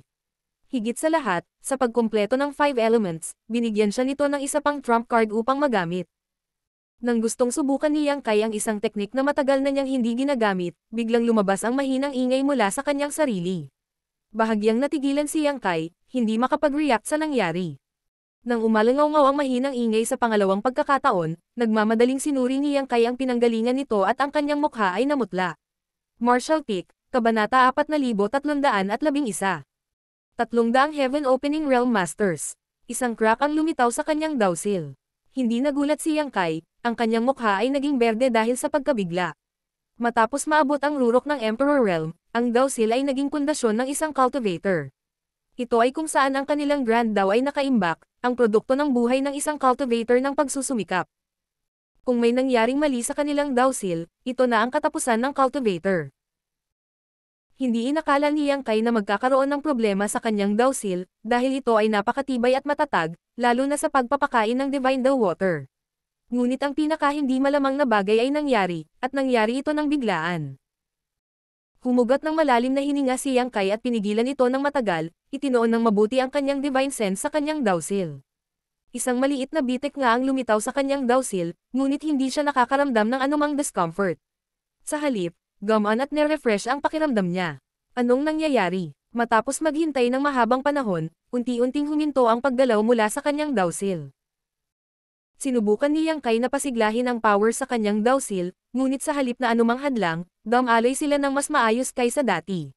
Higit sa lahat, sa pagkumpleto ng 5 elements, binigyan siya nito ng isa pang trump card upang magamit. Nang gustong subukan ni Yang Kai ang isang teknik na matagal na niyang hindi ginagamit, biglang lumabas ang mahinang ingay mula sa kanyang sarili. Bahagyang natigilan si Yang Kai, hindi makapag-react sa nangyari. Nang umalangaw-ngaw ang mahinang ingay sa pangalawang pagkakataon, nagmamadaling sinuri ni Yang Kai ang pinanggalingan nito at ang kanyang mukha ay namutla. Martial Peak, Kabanata 4311 300 Heaven Opening Realm Masters. Isang crack ang lumitaw sa kanyang dawsil. Hindi nagulat si Yang Kai, ang kanyang mukha ay naging berde dahil sa pagkabigla. Matapos maabot ang rurok ng Emperor Realm, ang dawsil ay naging pundasyon ng isang cultivator. Ito ay kung saan ang kanilang Grand Dao ay nakaimbak, ang produkto ng buhay ng isang cultivator ng pagsusumikap. Kung may nangyaring mali sa kanilang dawsil, ito na ang katapusan ng cultivator. Hindi inakala ni Yang Kai na magkakaroon ng problema sa kanyang dawsil, dahil ito ay napakatibay at matatag, lalo na sa pagpapakain ng Divine Daw Water. Ngunit ang pinaka-hindi malamang na bagay ay nangyari, at nangyari ito ng biglaan. Humugot ng malalim na hininga si Yang Kai at pinigilan ito ng matagal, itinoon ng mabuti ang kanyang divine sense sa kanyang dawsil. Isang maliit na bitek nga ang lumitaw sa kanyang dawsil, ngunit hindi siya nakakaramdam ng anumang discomfort. Sa halip, gumaan at nirefresh ang pakiramdam niya. Anong nangyayari? Matapos maghintay ng mahabang panahon, unti-unting huminto ang paggalaw mula sa kanyang dawsil. Sinubukan ni Yang Kai na pasiglahin ang power sa kanyang dawsil, ngunit sa halip na anumang hadlang, dumaloy sila ng mas maayos kaysa dati.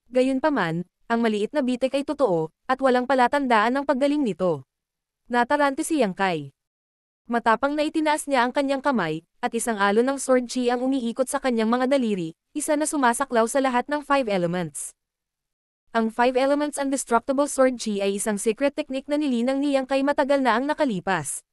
Gayunpaman, ang maliit na bitek ay totoo, at walang palatandaan ng paggaling nito. Natarante si Yang Kai. Matapang na itinaas niya ang kanyang kamay, at isang alon ng sword chi ang umiikot sa kanyang mga daliri, isa na sumasaklaw sa lahat ng 5 elements. Ang 5 elements Undestructible Sword Chi ay isang secret technique na nilinang ni Yang Kai matagal na ang nakalipas.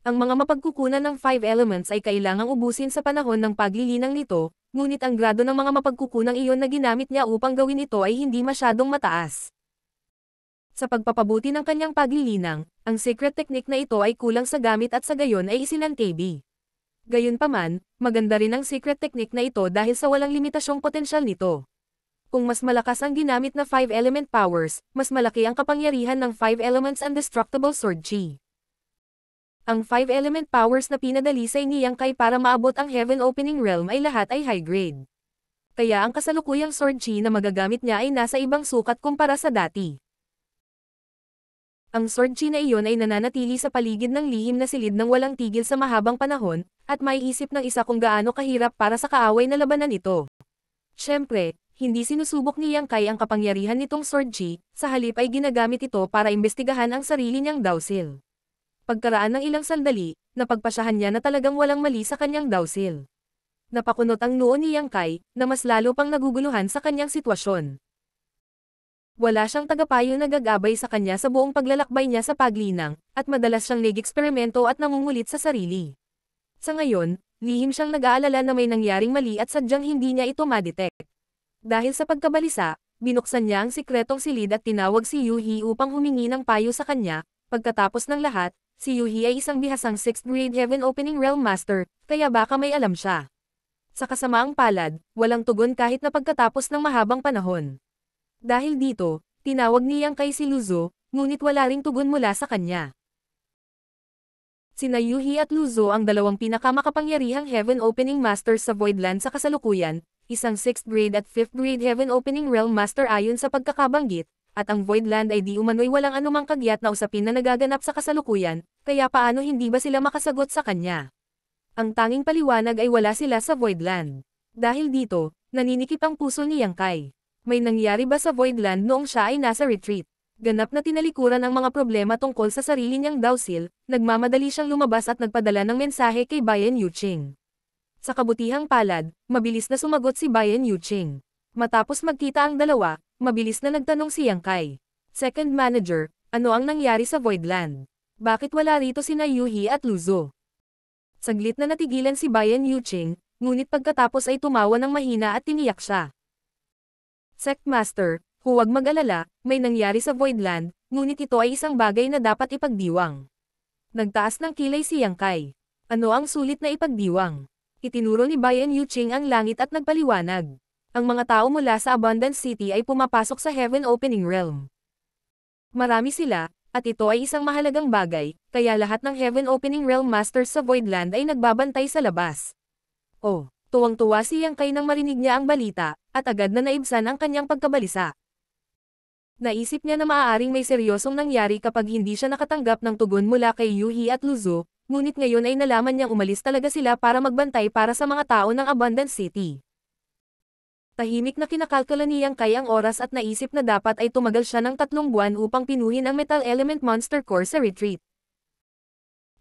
Ang mga mapagkukunan ng 5 elements ay kailangang ubusin sa panahon ng paglilinang nito, ngunit ang grado ng mga mapagkukunang iyon na ginamit niya upang gawin ito ay hindi masyadong mataas. Sa pagpapabuti ng kanyang paglilinang, ang secret technique na ito ay kulang sa gamit at sa gayon ay isinantabi. Gayunpaman, maganda rin ang secret technique na ito dahil sa walang limitasyong potensyal nito. Kung mas malakas ang ginamit na 5 element powers, mas malaki ang kapangyarihan ng 5 elements Undestructible Sword Chi. Ang 5 element powers na pinadalisay ni Yang Kai para maabot ang Heaven Opening Realm ay lahat ay high grade. Kaya ang kasalukuyang sword chi na magagamit niya ay nasa ibang sukat kumpara sa dati. Ang sword chi na iyon ay nananatili sa paligid ng lihim na silid ng walang tigil sa mahabang panahon, at maiisip ng isa kung gaano kahirap para sa kaaway na labanan ito. Siyempre, hindi sinusubok ni Yang Kai ang kapangyarihan nitong sword chi, sa halip ay ginagamit ito para imbestigahan ang sarili niyang dawsil. Pagkaraan ng ilang sandali, napagpasyahan niya na talagang walang mali sa kanyang dawsil. Napakunot ang noo ni Yang Kai, na mas lalo pang naguguluhan sa kanyang sitwasyon. Wala siyang tagapayo na gagabay sa kanya sa buong paglalakbay niya sa paglinang, at madalas siyang nag-eksperimento at nangungulit sa sarili. Sa ngayon, lihim siyang nag-aalala na may nangyaring mali at sadyang hindi niya ito ma-detect. Dahil sa pagkabalisa, binuksan niya ang sikretong silid at tinawag si Yuhi upang humingi ng payo sa kanya. Pagkatapos ng lahat, si Yuhi ay isang bihasang 6th grade Heaven Opening Realm Master, kaya baka may alam siya. Sa kasamaang palad, walang tugon kahit na pagkatapos ng mahabang panahon. Dahil dito, tinawag niyang kay si Luzo, ngunit wala ring tugon mula sa kanya. Sina Yuhi at Luzo ang dalawang pinakamakapangyarihang Heaven Opening Masters sa Voidland sa kasalukuyan, isang 6th grade at 5th grade Heaven Opening Realm Master ayon sa pagkakabanggit, at ang Voidland ay di umano'y walang anumang kagyat na usapin na nagaganap sa kasalukuyan, kaya paano hindi ba sila makasagot sa kanya? Ang tanging paliwanag ay wala sila sa Voidland. Dahil dito, naninikip ang puso ni Yang Kai. May nangyari ba sa Voidland noong siya ay nasa retreat? Ganap na tinalikuran ang mga problema tungkol sa sarili niyang Dowsil, nagmamadali siyang lumabas at nagpadala ng mensahe kay Bayan Yuching. Sa kabutihang palad, mabilis na sumagot si Bayan Yuching. Matapos magkita ang dalawa, mabilis na nagtanong si Yang Kai. Second Manager, ano ang nangyari sa Voidland? Bakit wala rito sina Yuhi at Luzo? Saglit na natigilan si Bayan Yuching, ngunit pagkatapos ay tumawa ng mahina at tiniyak siya. Sect Master, huwag mag-alala, may nangyari sa Voidland, ngunit ito ay isang bagay na dapat ipagdiwang. Nagtaas ng kilay si Yang Kai. Ano ang sulit na ipagdiwang? Itinuro ni Bayan Yuching ang langit at nagpaliwanag. Ang mga tao mula sa Abundance City ay pumapasok sa Heaven Opening Realm. Marami sila, at ito ay isang mahalagang bagay, kaya lahat ng Heaven Opening Realm Masters sa Voidland ay nagbabantay sa labas. Oh! Tuwang-tuwa si Yang Kai nang marinig niya ang balita, at agad na naibsan ang kanyang pagkabalisa. Naisip niya na maaaring may seryosong nangyari kapag hindi siya nakatanggap ng tugon mula kay Yuhi at Luzo, ngunit ngayon ay nalaman niyang umalis talaga sila para magbantay para sa mga tao ng Abundance City. Tahimik na kinakalkula ni Yang Kai ang oras at naisip na dapat ay tumagal siya ng 3 buwan upang pinuhin ang Metal Element Monster Core sa retreat.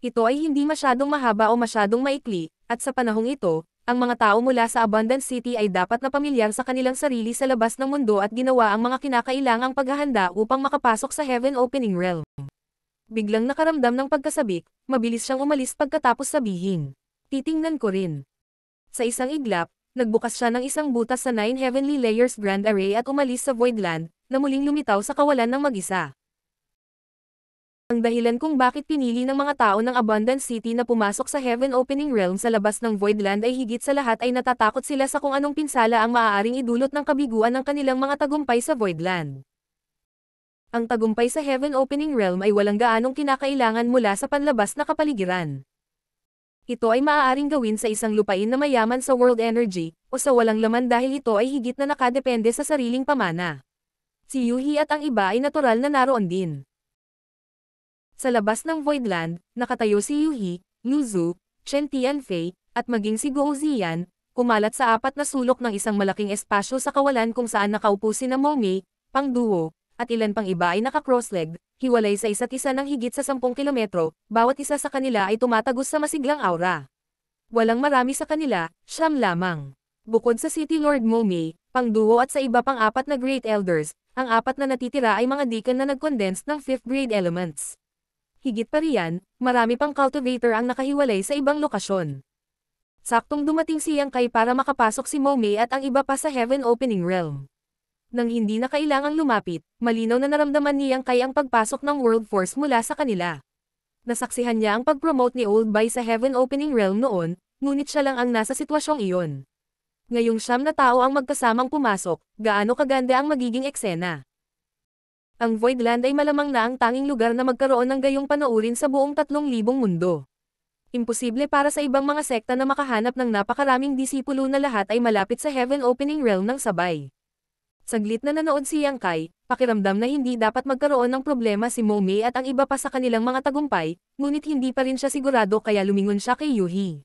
Ito ay hindi masyadong mahaba o masyadong maikli, at sa panahong ito, ang mga tao mula sa Abundance City ay dapat na pamilyar sa kanilang sarili sa labas ng mundo at ginawa ang mga kinakailangang paghahanda upang makapasok sa Heaven Opening Realm. Biglang nakaramdam ng pagkasabik, mabilis siyang umalis pagkatapos sabihin. Titingnan ko rin. Sa isang iglap, nagbukas siya ng isang butas sa 9 Heavenly Layers Grand Array at umalis sa Voidland, na muling lumitaw sa kawalan ng mag-isa. Ang dahilan kung bakit pinili ng mga tao ng Abundance City na pumasok sa Heaven Opening Realm sa labas ng Voidland ay higit sa lahat ay natatakot sila sa kung anong pinsala ang maaaring idulot ng kabiguan ng kanilang mga tagumpay sa Voidland. Ang tagumpay sa Heaven Opening Realm ay walang gaanong kinakailangan mula sa panlabas na kapaligiran. Ito ay maaaring gawin sa isang lupain na mayaman sa world energy, o sa walang laman dahil ito ay higit na nakadepende sa sariling pamana. Si Yuhi at ang iba ay natural na naroon din. Sa labas ng Voidland, nakatayo si Yuhi, Luzu, Chen Tianfei, at maging si Guo Ziyan, kumalat sa 4 na sulok ng isang malaking espasyo sa kawalan kung saan nakaupo sina Momei, Pang Duo, at ilan pang iba ay naka-cross-legged, hiwalay sa isa't isa ng higit sa 10 kilometro, bawat isa sa kanila ay tumatagos sa masiglang aura. Walang marami sa kanila, 9 lamang. Bukod sa City Lord Momei, Pang Duo at sa iba pang 4 na Great Elders, ang 4 na natitira ay mga deacon na nag-condense ng 5th grade elements. Higit pa riyan, marami pang cultivator ang nakahiwalay sa ibang lokasyon. Saktong dumating si Yang Kai para makapasok si Momei at ang iba pa sa Heaven Opening Realm. Nang hindi na kailangang lumapit, malinaw na naramdaman ni Yang Kai ang pagpasok ng World Force mula sa kanila. Nasaksihan niya ang pag-promote ni Old Bai sa Heaven Opening Realm noon, ngunit siya lang ang nasa sitwasyong iyon. Ngayong 9 na tao ang magkasamang pumasok, gaano kaganda ang magiging eksena. Ang Voidland ay malamang na ang tanging lugar na magkaroon ng gayong panoorin sa buong 3,000 mundo. Imposible para sa ibang mga sekta na makahanap ng napakaraming disipulo na lahat ay malapit sa Heaven Opening Realm ng sabay. Saglit na nanood si Yang Kai, pakiramdam na hindi dapat magkaroon ng problema si Momei at ang iba pa sa kanilang mga tagumpay, ngunit hindi pa rin siya sigurado kaya lumingon siya kay Yuhi.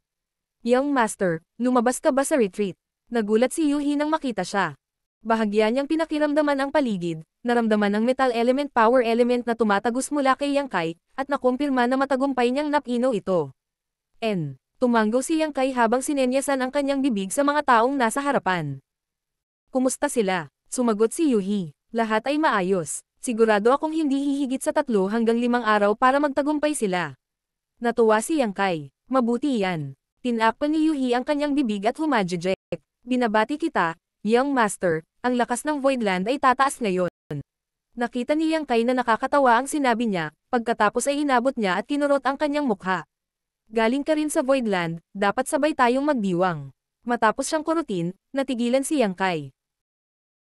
Young Master, lumabas ka ba sa retreat? Nagulat si Yuhi nang makita siya. Bahagya niyang pinakiramdaman ang paligid, naramdaman ang Metal Element Power Element na tumatagos mula kay Yang Kai, at nakumpirma na matagumpay niyang napino ito. Tumanggo si Yang Kai habang sinenyasan ang kanyang bibig sa mga taong nasa harapan. Kumusta sila? Sumagot si Yuhi. Lahat ay maayos. Sigurado akong hindi hihigit sa 3 hanggang 5 araw para magtagumpay sila. Natuwa si Yang Kai. Mabuti yan. Tinakpan ni Yuhi ang kanyang bibig at humajejek. Binabati kita, Young Master, ang lakas ng Voidland ay tataas ngayon. Nakita ni Yang Kai na nakakatawa ang sinabi niya, pagkatapos ay inabot niya at kinurot ang kanyang mukha. Galing ka rin sa Voidland, dapat sabay tayong magdiwang. Matapos siyang kurutin, natigilan si Yang Kai.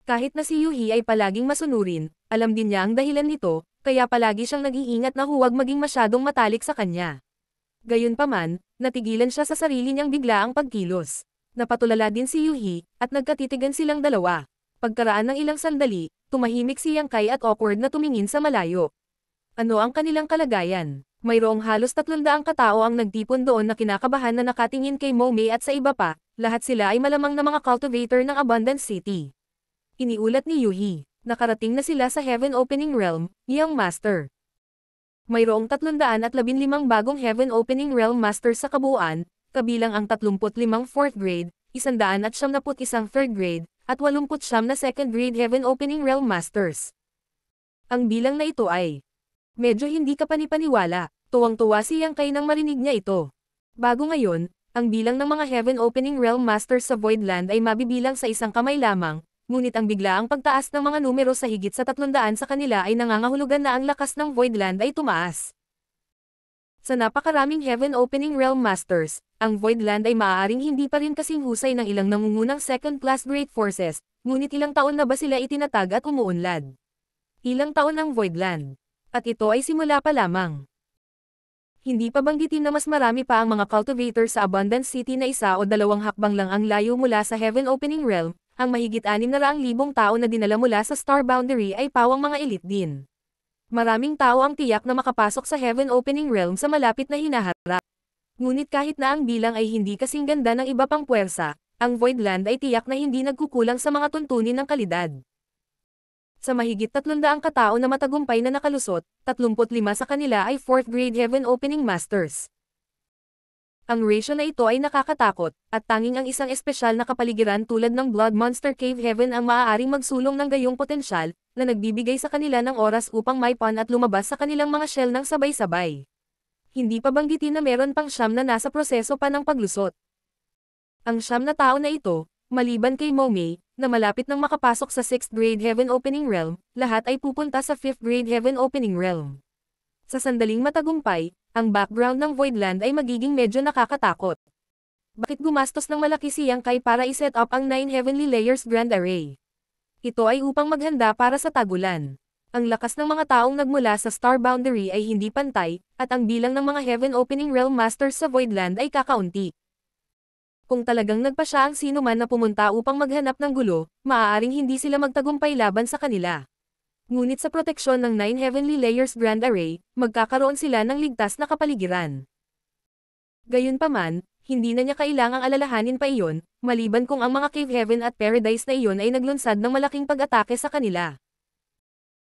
Kahit na si Yuhi ay palaging masunurin, alam din niya ang dahilan nito, kaya palagi siyang nag-iingat na huwag maging masyadong matalik sa kanya. Gayunpaman, natigilan siya sa sarili niyang biglaang pagkilos. Napatulala din si Yuhi, at nagkatitigan silang dalawa. Pagkaraan ng ilang sandali, tumahimik si Yang Kai at awkward na tumingin sa malayo. Ano ang kanilang kalagayan? Mayroong halos 300 katao ang nagtipon doon na kinakabahan na nakatingin kay Momei at sa iba pa, lahat sila ay malamang na mga cultivator ng Abundance City. Iniulat ni Yuhi, nakarating na sila sa Heaven Opening Realm, Young Master. Mayroong 315 bagong Heaven Opening Realm Masters sa kabuuan, kabilang ang 35 4th grade, 171 3rd grade, at 89 na 2nd grade Heaven Opening Realm Masters. Ang bilang na ito ay medyo hindi ka panipaniwala, tuwang-tuwa si Yang Kai nang marinig niya ito. Bago ngayon, ang bilang ng mga Heaven Opening Realm Masters sa Voidland ay mabibilang sa isang kamay lamang, ngunit ang biglaang pagtaas ng mga numero sa higit sa 300 sa kanila ay nangangahulugan na ang lakas ng Voidland ay tumaas. Sa napakaraming Heaven Opening Realm Masters, ang Voidland ay maaaring hindi pa rin kasing husay ng ilang nangungunang second-class great forces, ngunit ilang taon na ba sila itinatag at umuunlad? Ilang taon ang Voidland? At ito ay simula pa lamang. Hindi pa banggitin na mas marami pa ang mga cultivator sa Abundance City na 1 o 2 hakbang lang ang layo mula sa Heaven Opening Realm. Ang mahigit 600,000 tao na dinala mula sa Star Boundary ay pawang mga elite din. Maraming tao ang tiyak na makapasok sa Heaven Opening Realm sa malapit na hinaharap. Ngunit kahit na ang bilang ay hindi kasing ganda ng iba pang puwersa, ang Voidland ay tiyak na hindi nagkukulang sa mga tuntunin ng kalidad. Sa mahigit 300 katao na matagumpay na nakalusot, 35 sa kanila ay 4th grade Heaven Opening Masters. Ang ratio na ito ay nakakatakot, at tanging ang isang espesyal na kapaligiran tulad ng Blood Monster Cave Heaven ang maaaring magsulong ng gayong potensyal, na nagbibigay sa kanila ng oras upang maipan at lumabas sa kanilang mga shell ng sabay-sabay. Hindi pa banggitin na meron pang 9 na nasa proseso pa ng paglusot. Ang 9 na tao na ito, maliban kay Momei, na malapit nang makapasok sa 6th grade Heaven Opening Realm, lahat ay pupunta sa 5th grade Heaven Opening Realm. Sa sandaling matagumpay, ang background ng Voidland ay magiging medyo nakakatakot. Bakit gumastos ng malaki si Yang Kai para iset up ang 9 Heavenly Layers Grand Array? Ito ay upang maghanda para sa tagulan. Ang lakas ng mga taong nagmula sa Star Boundary ay hindi pantay, at ang bilang ng mga Heaven Opening Realm Masters sa Voidland ay kakaunti. Kung talagang nagpa siya ang sino man na pumunta upang maghanap ng gulo, maaaring hindi sila magtagumpay laban sa kanila. Ngunit sa proteksyon ng 9 Heavenly Layers Grand Array, magkakaroon sila ng ligtas na kapaligiran. Gayunpaman, hindi na niya kailangang alalahanin pa iyon, maliban kung ang mga Cave Heaven at Paradise na iyon ay naglunsad ng malaking pag-atake sa kanila.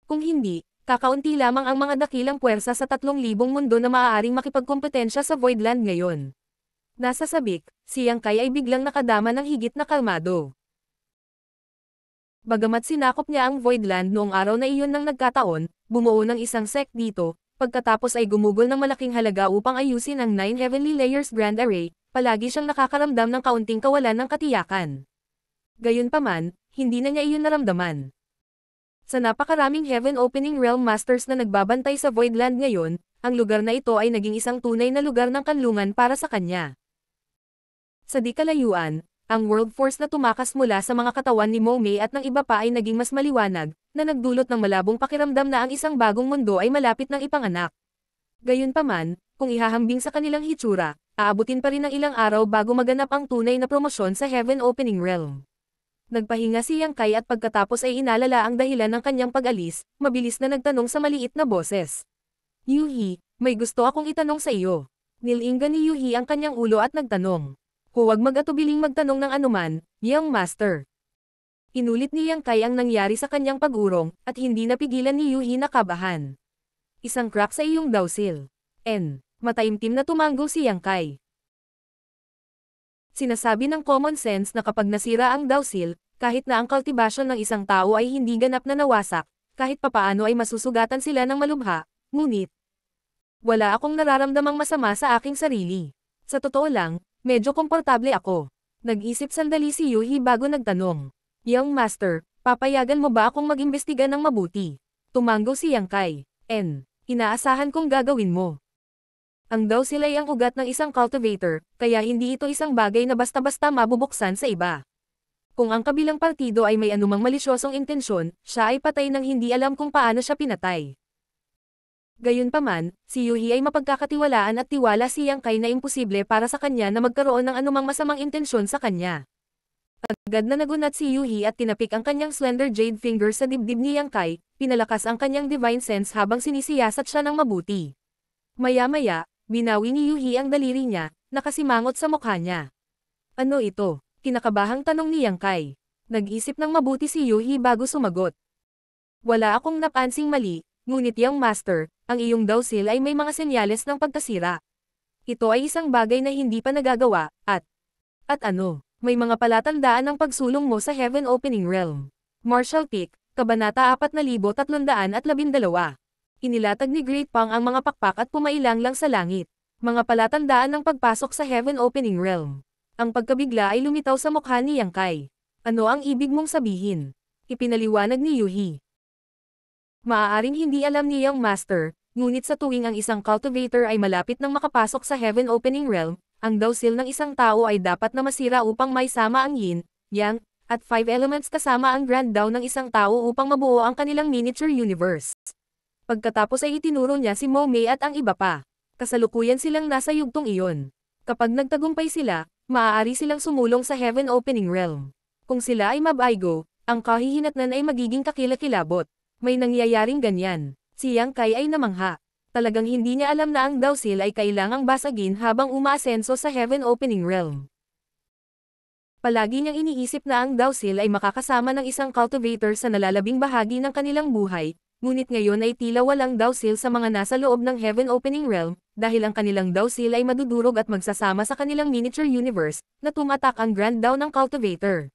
Kung hindi, kakaunti lamang ang mga dakilang puwersa sa 3,000 mundo na maaaring makipagkompetensya sa Voidland ngayon. Nasa sabik, si Yang Kai ay biglang nakadama ng higit na kalmado. Bagamat sinakop niya ang Voidland noong araw na iyon nang nagkataon, bumuo ng isang sect dito, pagkatapos ay gumugol ng malaking halaga upang ayusin ang 9 Heavenly Layers Grand Array, palagi siyang nakakaramdam ng kaunting kawalan ng katiyakan. Gayunpaman, hindi na niya iyon naramdaman. Sa napakaraming Heaven Opening Realm Masters na nagbabantay sa Voidland ngayon, ang lugar na ito ay naging isang tunay na lugar ng kanlungan para sa kanya. Sa di kalayuan, ang World Force na tumakas mula sa mga katawan ni Momei at ng iba pa ay naging mas maliwanag, na nagdulot ng malabong pakiramdam na ang isang bagong mundo ay malapit ng ipanganak. Gayunpaman, kung ihahambing sa kanilang hitsura, aabutin pa rin ng ilang araw bago maganap ang tunay na promosyon sa Heaven Opening Realm. Nagpahinga si Yang Kai at pagkatapos ay inalala ang dahilan ng kanyang pag-alis, mabilis na nagtanong sa maliit na boses. Yuhi, may gusto akong itanong sa iyo. Nilinga ni Yuhi ang kanyang ulo at nagtanong. Huwag mag-atubiling magtanong ng anuman, Young Master. Inulit ni Yang Kai ang nangyari sa kanyang pag-urong, at hindi napigilan ni Yuhi na kabahan. Isang crack sa iyong dawsil. Mataimtim na tumango si Yang Kai. Sinasabi ng common sense na kapag nasira ang dawsil, kahit na ang kultibasyon ng isang tao ay hindi ganap na nawasak, kahit papaano ay masusugatan sila ng malubha, ngunit wala akong nararamdamang masama sa aking sarili. Sa totoo lang, medyo komportable ako. Nag-isip sandali si Yuhi bago nagtanong. Young Master, papayagan mo ba akong mag-imbestiga ng mabuti? Tumanggo si Yang Kai. Inaasahan kong gagawin mo. Ang dowsil ay ang ugat ng isang cultivator, kaya hindi ito isang bagay na basta-basta mabubuksan sa iba. Kung ang kabilang partido ay may anumang malisyosong intensyon, siya ay patay nang hindi alam kung paano siya pinatay. Gayunpaman, si Yuhi ay mapagkakatiwalaan at tiwala si Yang Kai na imposible para sa kanya na magkaroon ng anumang masamang intensyon sa kanya. Agad na nagunat si Yuhi at tinapik ang kanyang slender jade finger sa dibdib ni Yang Kai, pinalakas ang kanyang divine sense habang sinisiyasat siya ng mabuti. Maya-maya, binawi ni Yuhi ang daliri niya, nakasimangot sa mukha niya. Ano ito? Kinakabahang tanong ni Yang Kai. Nag-isip ng mabuti si Yuhi bago sumagot. Wala akong napansing mali, ngunit Young Master, ang iyong dowsil ay may mga senyales ng pagkasira. Ito ay isang bagay na hindi pa nagagawa, at ano, may mga palatandaan ng pagsulong mo sa Heaven Opening Realm. Martial Peak, Kabanata 4312. Inilatag ni Great Pang ang mga pakpak at pumailang lang sa langit. Mga palatandaan ng pagpasok sa Heaven Opening Realm. Ang pagkabigla ay lumitaw sa mukha ni Yang Kai. Ano ang ibig mong sabihin? Ipinaliwanag ni Yuhi. Maaaring hindi alam ni Young Master, ngunit sa tuwing ang isang cultivator ay malapit nang makapasok sa Heaven Opening Realm, ang dowsil ng isang tao ay dapat na masira upang may sama ang Yin, Yang, at 5 elements kasama ang Grand Dao ng isang tao upang mabuo ang kanilang miniature universe. Pagkatapos ay itinuro niya si Mo Mei at ang iba pa. Kasalukuyan silang nasa yugtong iyon. Kapag nagtagumpay sila, maaari silang sumulong sa Heaven Opening Realm. Kung sila ay mabaigo, ang kahihinatnan ay magiging kakilakilabot. May nangyayaring ganyan. Si Yang Kai ay namangha. Talagang hindi niya alam na ang dowsil ay kailangang basagin habang umaasenso sa Heaven Opening Realm. Palagi niyang iniisip na ang dowsil ay makakasama ng isang cultivator sa nalalabing bahagi ng kanilang buhay, ngunit ngayon ay tila walang dowsil sa mga nasa loob ng Heaven Opening Realm, dahil ang kanilang dowsil ay madudurog at magsasama sa kanilang miniature universe, na tumatak ang Grand Dao ng cultivator.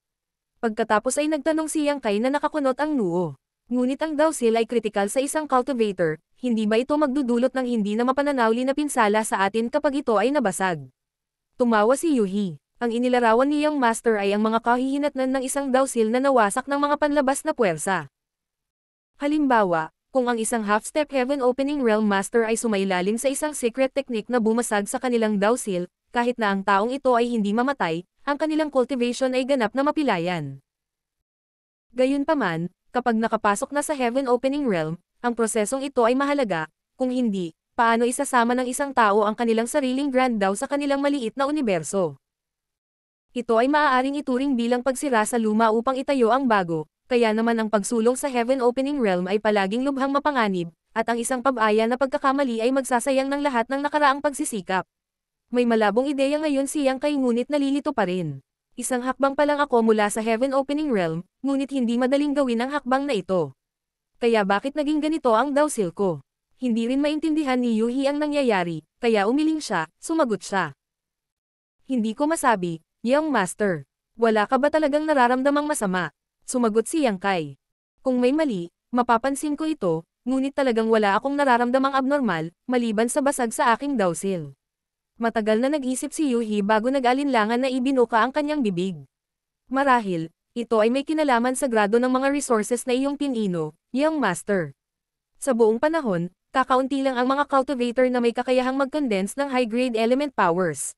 Pagkatapos ay nagtanong si Yang Kai na nakakunot ang noo. Ngunit ang dowsil ay kritikal sa isang cultivator, hindi ba ito magdudulot ng hindi na mapananawli na pinsala sa atin kapag ito ay nabasag? Tumawa si Yuhi. Ang inilarawan ni Young Master ay ang mga kahihinatnan ng isang dowsil na nawasak ng mga panlabas na puwersa. Halimbawa, kung ang isang half-step Heaven Opening Realm Master ay sumailalim sa isang secret technique na bumasag sa kanilang dowsil, kahit na ang taong ito ay hindi mamatay, ang kanilang cultivation ay ganap na mapilayan. Gayunpaman, kapag nakapasok na sa Heaven Opening Realm, ang prosesong ito ay mahalaga, kung hindi, paano isasama ng isang tao ang kanilang sariling Grand Dao sa kanilang maliit na universo? Ito ay maaaring ituring bilang pagsira sa luma upang itayo ang bago, kaya naman ang pagsulong sa Heaven Opening Realm ay palaging lubhang mapanganib, at ang isang pag-aya na pagkakamali ay magsasayang ng lahat ng nakaraang pagsisikap. May malabong ideya ngayon si Yang Kai ngunit nalilito pa rin. Isang hakbang pa lang ako mula sa Heaven Opening Realm, ngunit hindi madaling gawin ang hakbang na ito. Kaya bakit naging ganito ang dowsil ko? Hindi rin maintindihan ni Yuhi ang nangyayari, kaya umiling siya, sumagot siya. Hindi ko masabi, Young Master. Wala ka ba talagang nararamdamang masama? Sumagot si Yang Kai. Kung may mali, mapapansin ko ito, ngunit talagang wala akong nararamdamang abnormal, maliban sa basag sa aking dowsil. Matagal na nag-isip si Yuhi bago nag-alinlangan na ibinuka ang kanyang bibig. Marahil, ito ay may kinalaman sa grado ng mga resources na iyong pinino, Young Master. Sa buong panahon, kakaunti lang ang mga cultivator na may kakayahang mag-condense ng high-grade element powers.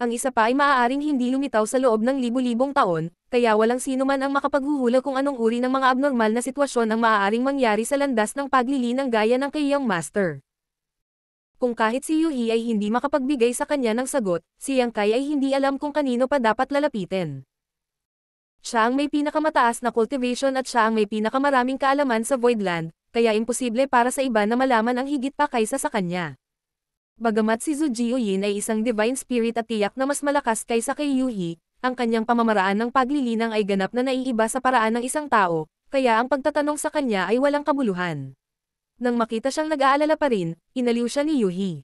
Ang isa pa ay maaaring hindi lumitaw sa loob ng libu-libong taon, kaya walang sino man ang makapaghuhula kung anong uri ng mga abnormal na sitwasyon ang maaaring mangyari sa landas ng paglilinang gaya ng kay Young Master. Kung kahit si Yuhi ay hindi makapagbigay sa kanya ng sagot, si Yang Kai ay hindi alam kung kanino pa dapat lalapitin. Siya ang may pinakamataas na cultivation at siya ang may pinakamaraming kaalaman sa Voidland, kaya imposible para sa iba na malaman ang higit pa kaysa sa kanya. Bagamat si Zhu Jiuyin ay isang divine spirit at tiyak na mas malakas kaysa kay Yuhi, ang kanyang pamamaraan ng paglilinang ay ganap na naiiba sa paraan ng isang tao, kaya ang pagtatanong sa kanya ay walang kabuluhan. Nang makita siyang nag-aalala pa rin, inaliw siya ni Yuhi.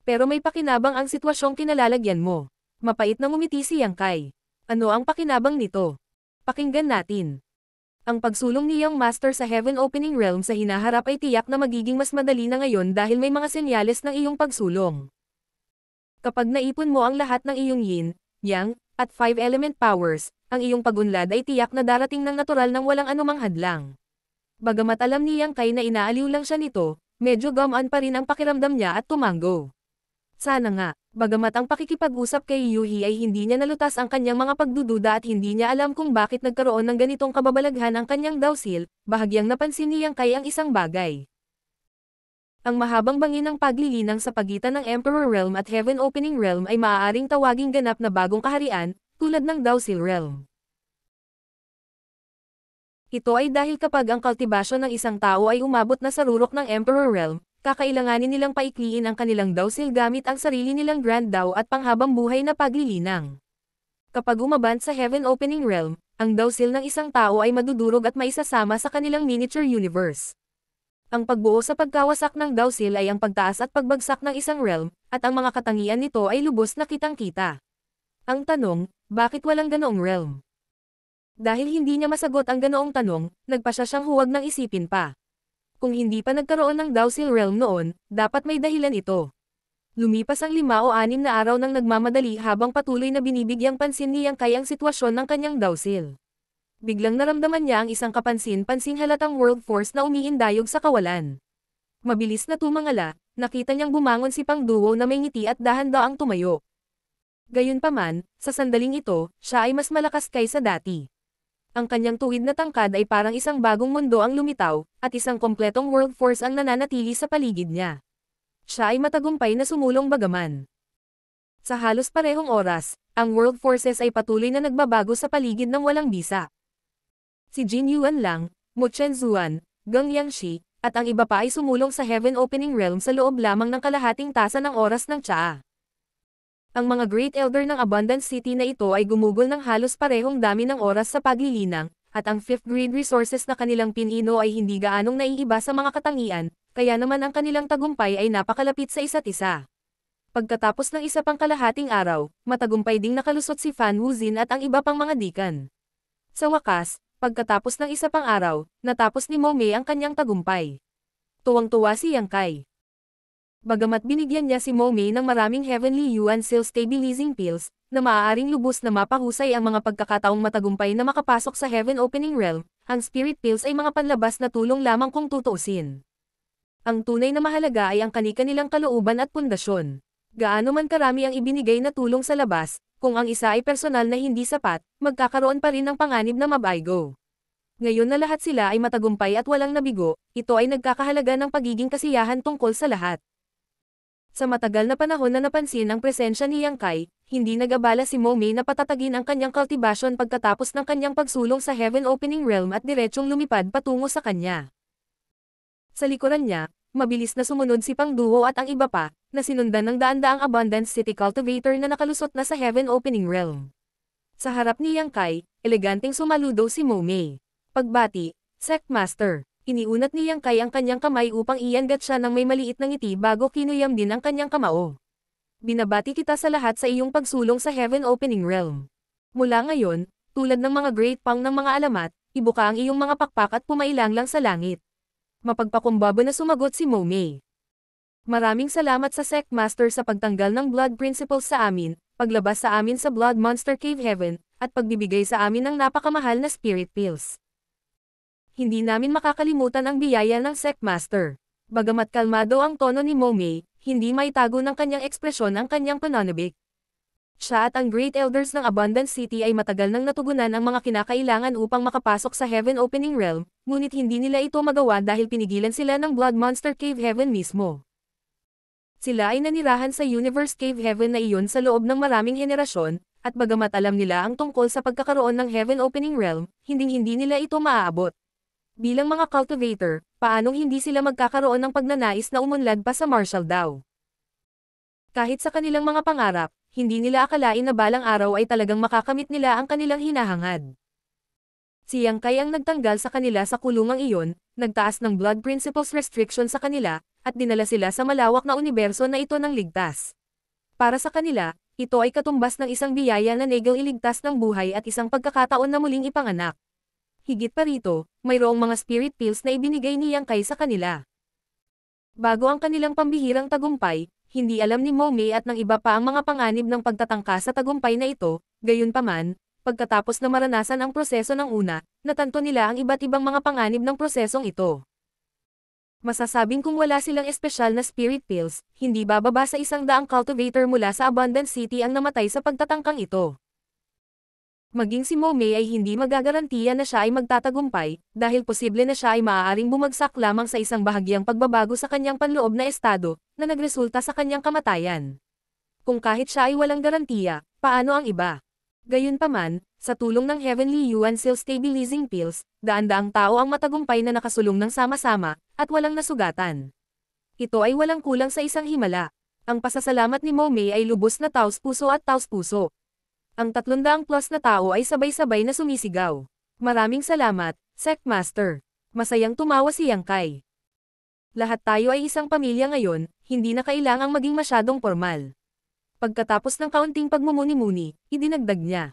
Pero may pakinabang ang sitwasyong kinalalagyan mo. Mapait na ngumiti si Yang Kai. Ano ang pakinabang nito? Pakinggan natin. Ang pagsulong ni Young Master sa Heaven Opening Realm sa hinaharap ay tiyak na magiging mas madali na ngayon dahil may mga senyales ng iyong pagsulong. Kapag naipon mo ang lahat ng iyong yin, yang, at 5 element powers, ang iyong pagunlad ay tiyak na darating ng natural nang walang anumang hadlang. Bagamat alam ni Yang Kai na inaaliw lang siya nito, medyo gamaan pa rin ang pakiramdam niya at tumango. Sana nga, bagamat ang pakikipag-usap kay Yuhi ay hindi niya nalutas ang kanyang mga pagdududa at hindi niya alam kung bakit nagkaroon ng ganitong kababalaghan ang kanyang dawsil, bahagyang napansin ni Yang Kai ang isang bagay. Ang mahabang bangin ng paglilinang sa pagitan ng Emperor Realm at Heaven Opening Realm ay maaaring tawaging ganap na bagong kaharian, tulad ng Dawsil Realm. Ito ay dahil kapag ang kultibasyon ng isang tao ay umabot na sa rurok ng Emperor Realm, kakailanganin nilang paikliin ang kanilang dawsil gamit ang sarili nilang Grand Dao at panghabang buhay na paglilinang. Kapag umabant sa Heaven Opening Realm, ang dawsil ng isang tao ay madudurog at maisasama sa kanilang miniature universe. Ang pagbuo sa pagkawasak ng dawsil ay ang pagtaas at pagbagsak ng isang realm, at ang mga katangian nito ay lubos na kitang-kita. Ang tanong, bakit walang ganoong realm? Dahil hindi niya masagot ang ganoong tanong, nagpa siya siyang huwag nang isipin pa. Kung hindi pa nagkaroon ng Dawsil Realm noon, dapat may dahilan ito. Lumipas ang 5 o 6 na araw nang nagmamadali habang patuloy na binibigyang pansin ni Yang Kai ang sitwasyon ng kanyang Dawsil. Biglang naramdaman niya ang isang kapansin-pansing halatang world force na umiindayog sa kawalan. Mabilis na tumangala, nakita niyang bumangon si Pang Duo na may ngiti at dahan-daang tumayo. Gayunpaman, sa sandaling ito, siya ay mas malakas kaysa dati. Ang kanyang tuwid na tangkad ay parang isang bagong mundo ang lumitaw, at isang kompletong world force ang nananatili sa paligid niya. Siya ay matagumpay na sumulong bagaman. Sa halos parehong oras, ang world forces ay patuloy na nagbabago sa paligid ng walang bisa. Si Jin Yuan Lang, Mu Chen Zuan, Gang Yangshi, at ang iba pa ay sumulong sa Heaven Opening Realm sa loob lamang ng kalahating tasa ng oras ng tsaa. Ang mga Great Elder ng Abundance City na ito ay gumugol ng halos parehong dami ng oras sa paglilinang, at ang 5th grade resources na kanilang pinino ay hindi gaanong naiiba sa mga katangian, kaya naman ang kanilang tagumpay ay napakalapit sa isa't isa. Pagkatapos ng isa pang kalahating araw, matagumpay ding nakalusot si Fan Wuzin at ang iba pang mga deacon. Sa wakas, pagkatapos ng isa pang araw, natapos ni Mo Mei ang kanyang tagumpay. Tuwang-tuwa si Yang Kai. Bagamat binigyan niya si Mo Mei ng maraming Heavenly Yuan Seal Stabilizing Pills, na maaaring lubos na mapahusay ang mga pagkakataong matagumpay na makapasok sa Heaven Opening Realm, ang Spirit Pills ay mga panlabas na tulong lamang kung tutuusin. Ang tunay na mahalaga ay ang kani-kanilang kalooban at pundasyon. Gaano man karami ang ibinigay na tulong sa labas, kung ang isa ay personal na hindi sapat, magkakaroon pa rin ng panganib na mabaygo. Ngayon na lahat sila ay matagumpay at walang nabigo, ito ay nagkakahalaga ng pagiging kasiyahan tungkol sa lahat. Sa matagal na panahon na napansin ang presensya ni Yang Kai, hindi nag-abala si Mo Mei na patatagin ang kanyang cultivation pagkatapos ng kanyang pagsulong sa Heaven Opening Realm at diretsyong lumipad patungo sa kanya. Sa likuran niya, mabilis na sumunod si Pang Duo at ang iba pa, na sinundan ng daan-daang Abundance City Cultivator na nakalusot na sa Heaven Opening Realm. Sa harap ni Yang Kai, eleganteng sumaludo si Mo Mei. Pagbati, Sect Master. Iniunat ni Yang Kai ang kanyang kamay upang iangat siya ng may maliit na ngiti bago kinuyam din ang kanyang kamao. Binabati kita sa lahat sa iyong pagsulong sa Heaven Opening Realm. Mula ngayon, tulad ng mga Great Pang ng mga alamat, ibuka ang iyong mga pakpak at pumailanglang sa langit. Mapagpakumbaba na sumagot si Mo Mei. Maraming salamat sa Sect Master sa pagtanggal ng Blood Principles sa amin, paglabas sa amin sa Blood Monster Cave Heaven, at pagbibigay sa amin ng napakamahal na Spirit Pills. Hindi namin makakalimutan ang biyaya ng Sect Master. Bagamat kalmado ang tono ni Mo Mei, hindi maitago ng kanyang ekspresyon ang kanyang pananabik. Siya at ang Great Elders ng Abundance City ay matagal nang natugunan ang mga kinakailangan upang makapasok sa Heaven Opening Realm, ngunit hindi nila ito magawa dahil pinigilan sila ng Blood Monster Cave Heaven mismo. Sila ay nanirahan sa Universe Cave Heaven na iyon sa loob ng maraming henerasyon, at bagamat alam nila ang tungkol sa pagkakaroon ng Heaven Opening Realm, hindi nila ito maaabot. Bilang mga cultivator, paanong hindi sila magkakaroon ng pagnanais na umunlad pa sa Martial Dao? Kahit sa kanilang mga pangarap, hindi nila akalain na balang araw ay talagang makakamit nila ang kanilang hinahangad. Si Yang Kai ang nagtanggal sa kanila sa kulungang iyon, nagtaas ng Blood Principles restriction sa kanila, at dinala sila sa malawak na universo na ito ng ligtas. Para sa kanila, Ito ay katumbas ng isang biyaya na negel iligtas ng buhay at isang pagkakataon na muling ipanganak. Higit pa rito, mayroong mga spirit pills na ibinigay ni Yang Kai sa kanila. Bago ang kanilang pambihirang tagumpay, hindi alam ni Momei at ng iba pa ang mga panganib ng pagtatangka sa tagumpay na ito, gayunpaman, pagkatapos na maranasan ang proseso ng una, natanto nila ang iba't ibang mga panganib ng prosesong ito. Masasabing kung wala silang espesyal na spirit pills, hindi bababa sa 100 cultivator mula sa Abundant City ang namatay sa pagtatangkang ito. Maging si Momei ay hindi magagarantiya na siya ay magtatagumpay, dahil posible na siya ay maaaring bumagsak lamang sa isang bahagyang pagbabago sa kanyang panloob na estado, na nagresulta sa kanyang kamatayan. Kung kahit siya ay walang garantiya, paano ang iba? Gayunpaman, sa tulong ng Heavenly Yuan Seal Stabilizing Pills, daan-daang tao ang matagumpay na nakasulong ng sama-sama, at walang nasugatan. Ito ay walang kulang sa isang himala. Ang pasasalamat ni Momei ay lubos na taos-puso at taos-puso. Ang 300 plus na tao ay sabay-sabay na sumisigaw. Maraming salamat, Sect Master. Masayang tumawa si Yang Kai. Lahat tayo ay isang pamilya ngayon, hindi na kailangang maging masyadong formal. Pagkatapos ng kaunting pagmumuni-muni, idinagdag niya.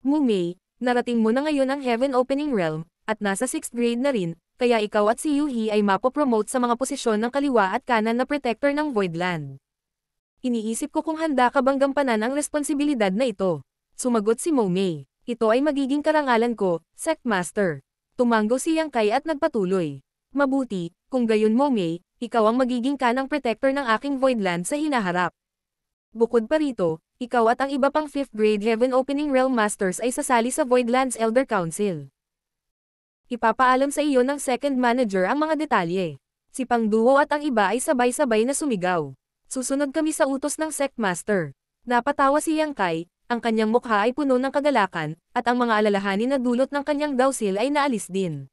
Momei, narating mo na ngayon ang Heaven Opening Realm, at nasa 6th grade na rin, kaya ikaw at si Yuhi ay mapopromote sa mga posisyon ng kaliwa at kanan na protector ng Voidland. Iniisip ko kung handa ka bang gampanan ang responsibilidad na ito. Sumagot si Momei. Ito ay magiging karangalan ko, Sect Master. Tumanggo si Yang Kai at nagpatuloy. Mabuti, kung gayon Momei, ikaw ang magiging kanang protector ng aking Voidland sa hinaharap. Bukod pa rito, ikaw at ang iba pang 5th grade Heaven Opening Realm Masters ay sasali sa Voidlands Elder Council. Ipapaalam sa iyo ng second manager ang mga detalye. Si Pang Duo at ang iba ay sabay-sabay na sumigaw. Susunod kami sa utos ng Sect Master. Napatawa si Yang Kai, ang kanyang mukha ay puno ng kagalakan, at ang mga alalahanin na dulot ng kanyang dawsil ay naalis din.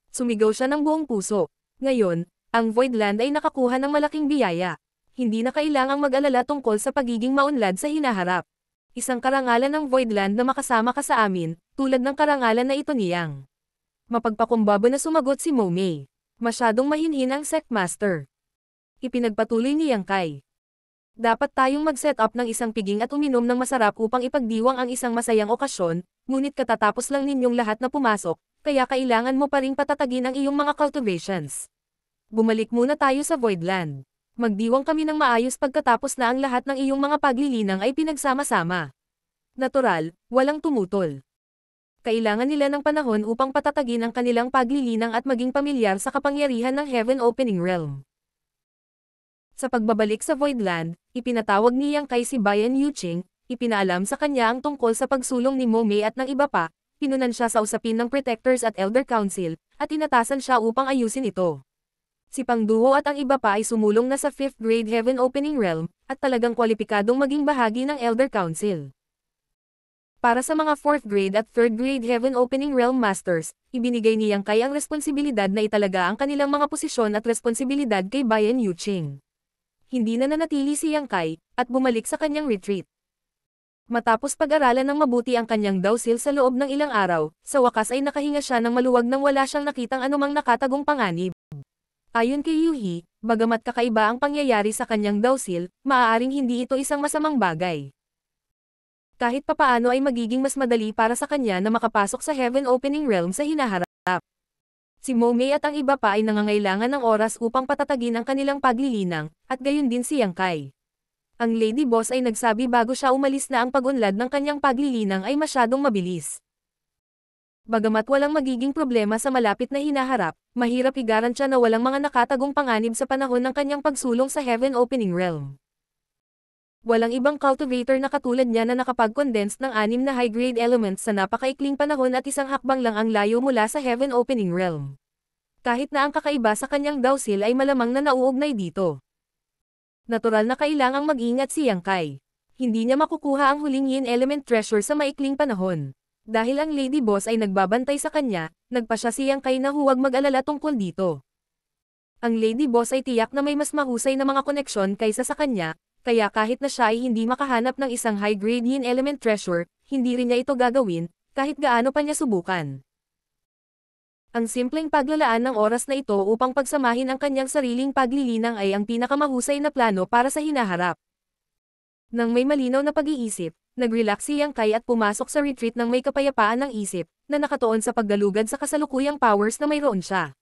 Sumigaw siya ng buong puso. Ngayon, ang Voidland ay nakakuha ng malaking biyaya. Hindi na kailangang mag-alala tungkol sa pagiging maunlad sa hinaharap. Isang karangalan ng Voidland na makasama ka sa amin, tulad ng karangalan na ito ni Yang. Mapagpakumbaba na sumagot si Momei. Masyadong mahinhin ang Sect Master. Ipinagpatuloy ni Yang Kai. Dapat tayong mag-set up ng isang piging at uminom ng masarap upang ipagdiwang ang isang masayang okasyon, ngunit katatapos lang ninyong lahat na pumasok, kaya kailangan mo pa ring patatagin ang iyong mga cultivations. Bumalik muna tayo sa Voidland. Magdiwang kami ng maayos pagkatapos na ang lahat ng iyong mga paglilinang ay pinagsama-sama. Natural, walang tumutol. Kailangan nila ng panahon upang patatagin ang kanilang paglilinang at maging pamilyar sa kapangyarihan ng Heaven Opening Realm. Sa pagbabalik sa Voidland, ipinatawag ni Yang Kai si Bayan Yuching, ipinaalam sa kanya ang tungkol sa pagsulong ni Momei at ng iba pa, pinunan siya sa usapin ng Protectors at Elder Council, at inatasan siya upang ayusin ito. Si Pang Duo at ang iba pa ay sumulong na sa 5th grade Heaven Opening Realm, at talagang kwalipikadong maging bahagi ng Elder Council. Para sa mga 4th grade at 3rd grade Heaven Opening Realm Masters, ibinigay ni Yang Kai ang responsibilidad na italaga ang kanilang mga posisyon at responsibilidad kay Bayan Yuching. Hindi na nanatili si Yang Kai, at bumalik sa kanyang retreat. Matapos pag-aralan ng mabuti ang kanyang dawsil sa loob ng ilang araw, sa wakas ay nakahinga siya ng maluwag nang wala siyang nakitang anumang nakatagong panganib. Ayon kay Yuhi, bagamat kakaiba ang pangyayari sa kanyang dawsil, maaaring hindi ito isang masamang bagay. Kahit papaano ay magiging mas madali para sa kanya na makapasok sa Heaven Opening Realm sa hinaharap. Si Momei at ang iba pa ay nangangailangan ng oras upang patatagin ang kanilang paglilinang, at gayon din si Yang Kai. Ang Lady Boss ay nagsabi bago siya umalis na ang pag-unlad ng kanyang paglilinang ay masyadong mabilis. Bagamat walang magiging problema sa malapit na hinaharap, mahirap i-garantya na walang mga nakatagong panganib sa panahon ng kanyang pagsulong sa Heaven Opening Realm. Walang ibang cultivator na katulad niya na nakapag-condense ng 6 na high-grade elements sa napakaikling panahon at isang hakbang lang ang layo mula sa Heaven Opening Realm. Kahit na ang kakaiba sa kanyang dawsil ay malamang na nauugnay dito. Natural na kailangang mag-ingat si Yang Kai. Hindi niya makukuha ang huling yin element treasure sa maikling panahon. Dahil ang Lady Boss ay nagbabantay sa kanya, nagpa siya si Yang Kai na huwag mag-alala tungkol dito. Ang Lady Boss ay tiyak na may mas mahusay na mga koneksyon kaysa sa kanya, kaya kahit na siya ay hindi makahanap ng isang high-grade yin element treasure, hindi rin niya ito gagawin, kahit gaano pa niya subukan. Ang simpleng paglalaan ng oras na ito upang pagsamahin ang kanyang sariling paglilinang ay ang pinakamahusay na plano para sa hinaharap. Nang may malinaw na pag-iisip, nag-relax si Yang Kai at pumasok sa retreat ng may kapayapaan ng isip, na nakatuon sa paggalugad sa kasalukuyang powers na mayroon siya.